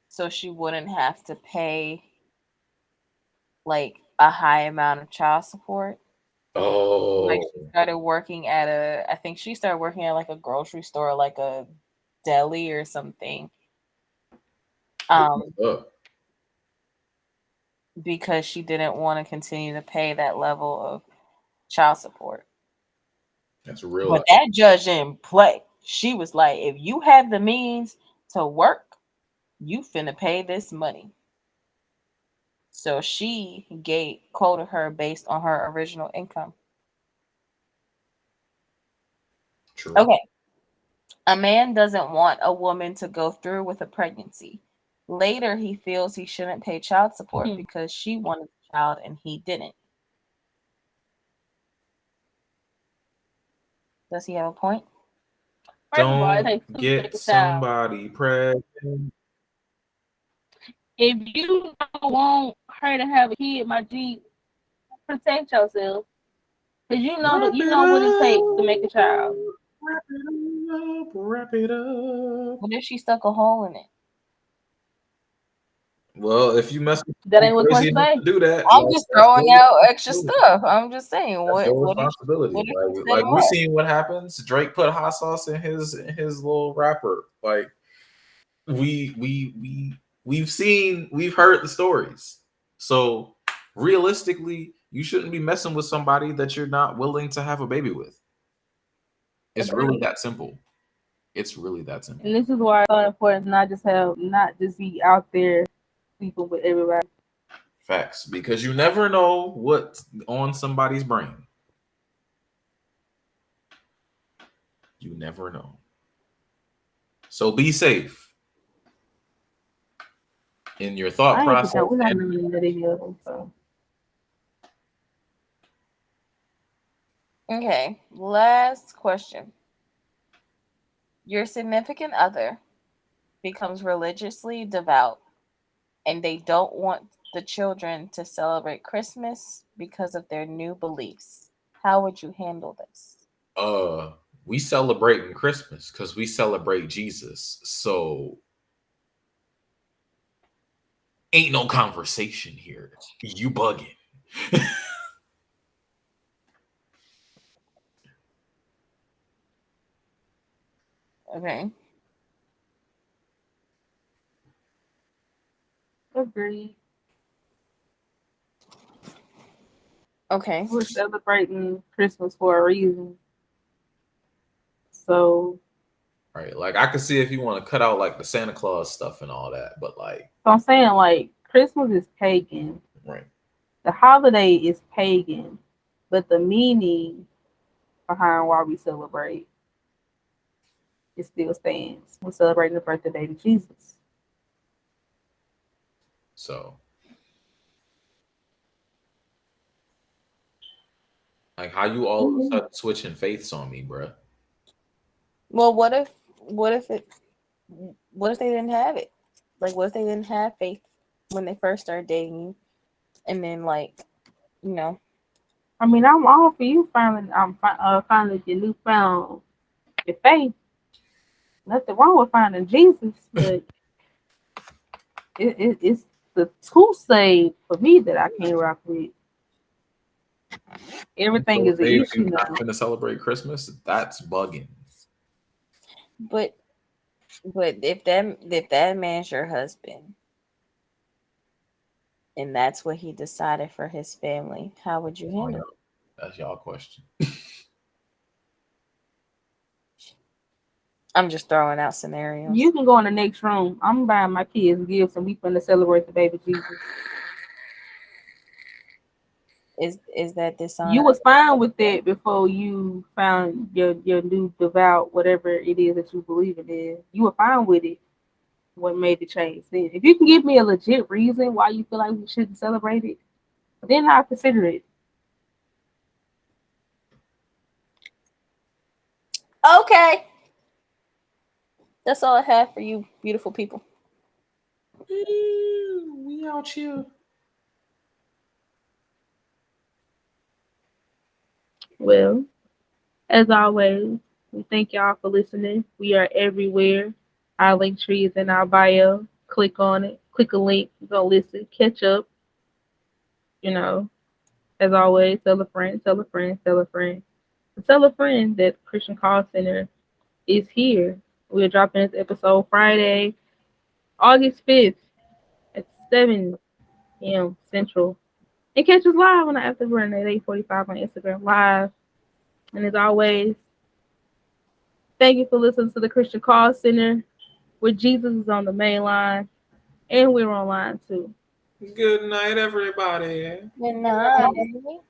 so she wouldn't have to pay like a high amount of child support. Like Oh, she started working at I think she started working at like a grocery store, like a deli or something. Um, up. because she didn't want to continue to pay that level of child support. That's real But life. that judge didn't play. She was like, if you have the means to work, you finna pay this money. So she quoted her based on her original income. True. Okay. A man doesn't want a woman to go through with a pregnancy. Later, he feels he shouldn't pay child support because she wanted a child and he didn't. Does he have a point? First of all, it Don't takes two to make get a child. somebody pregnant. If you don't want her to have a kid, my G, protect yourself. Cause Wrap you it know what it takes to up. make a child. Wrap it up. Wrap it up. What if she stuck a hole in it? Well, if you mess with That people ain't what crazy you enough say. to do that, I'm like just that's throwing your out extra responsibility. stuff. I'm just saying, That's your what responsibility. if she Like set like we her up? seen what happens. Drake put hot sauce in his little wrapper. Like we've heard the stories. So realistically, you shouldn't be messing with somebody that you're not willing to have a baby with. It's really Agreed. that simple. It's really that simple. And this is why it's so important to not just be out there sleeping with everybody. Facts. Because you never know what's on somebody's brain. You never know. So be safe in your thought I ain't put process. that. We're not And even in the video. So Okay, last question. Your significant other becomes religiously devout and they don't want the children to celebrate Christmas because of their new beliefs. How would you handle this? uh we celebrating Christmas because we celebrate Jesus. So ain't no conversation here. You bugging. Okay. agreed. Okay. We're celebrating Christmas for a reason. So Right. Like I could see if you want to cut out like the Santa Claus stuff and all that, but like I'm saying like Christmas is pagan. right. The holiday is pagan, but the meaning behind why we celebrate it still stands. We're celebrating the birthday baby Jesus. So like how you all of a Mhm. sudden switching faiths on me, bruh? Well, what if they didn't have it? Like, what if they didn't have faith when they first started dating you, and then like, you know, I mean, I'm all for you finding your newfound your faith. Nothing wrong with finding Jesus, but it's the two save for me that I can't rock with. Everything So is an they issue not now. going to celebrate Christmas. That's bugging. but if that man's your husband and that's what he decided for his family, how would you Oh, handle yeah. it? That's y'all question. I'm just throwing out scenarios. You can go in the next room. I'm buying my kids gifts and we finna celebrate the baby Jesus. Is that You dishonest? was fine with that before you found your new devout whatever it is that you believe it is. You were fine with it. What made the change? Then, if you can give me a legit reason why you feel like we shouldn't celebrate it, then I'll consider it. Okay, that's all I have for you, beautiful people. We out here. Well, as always, we thank y'all for listening. We are everywhere. Our link tree is in our bio. Click on it. Click a link. Go listen. Catch up. You know, as always, tell a friend, tell a friend, tell a friend. Tell a friend that Christian Call Center is here. We're dropping this episode Friday, August 5th at 7 p.m. Central. And catch us live on the Afterburn at 8:45 on Instagram Live. And as always, thank you for listening to the Christian Call Center, where Jesus is on the main line and we're on line too. Good night, everybody. Good night.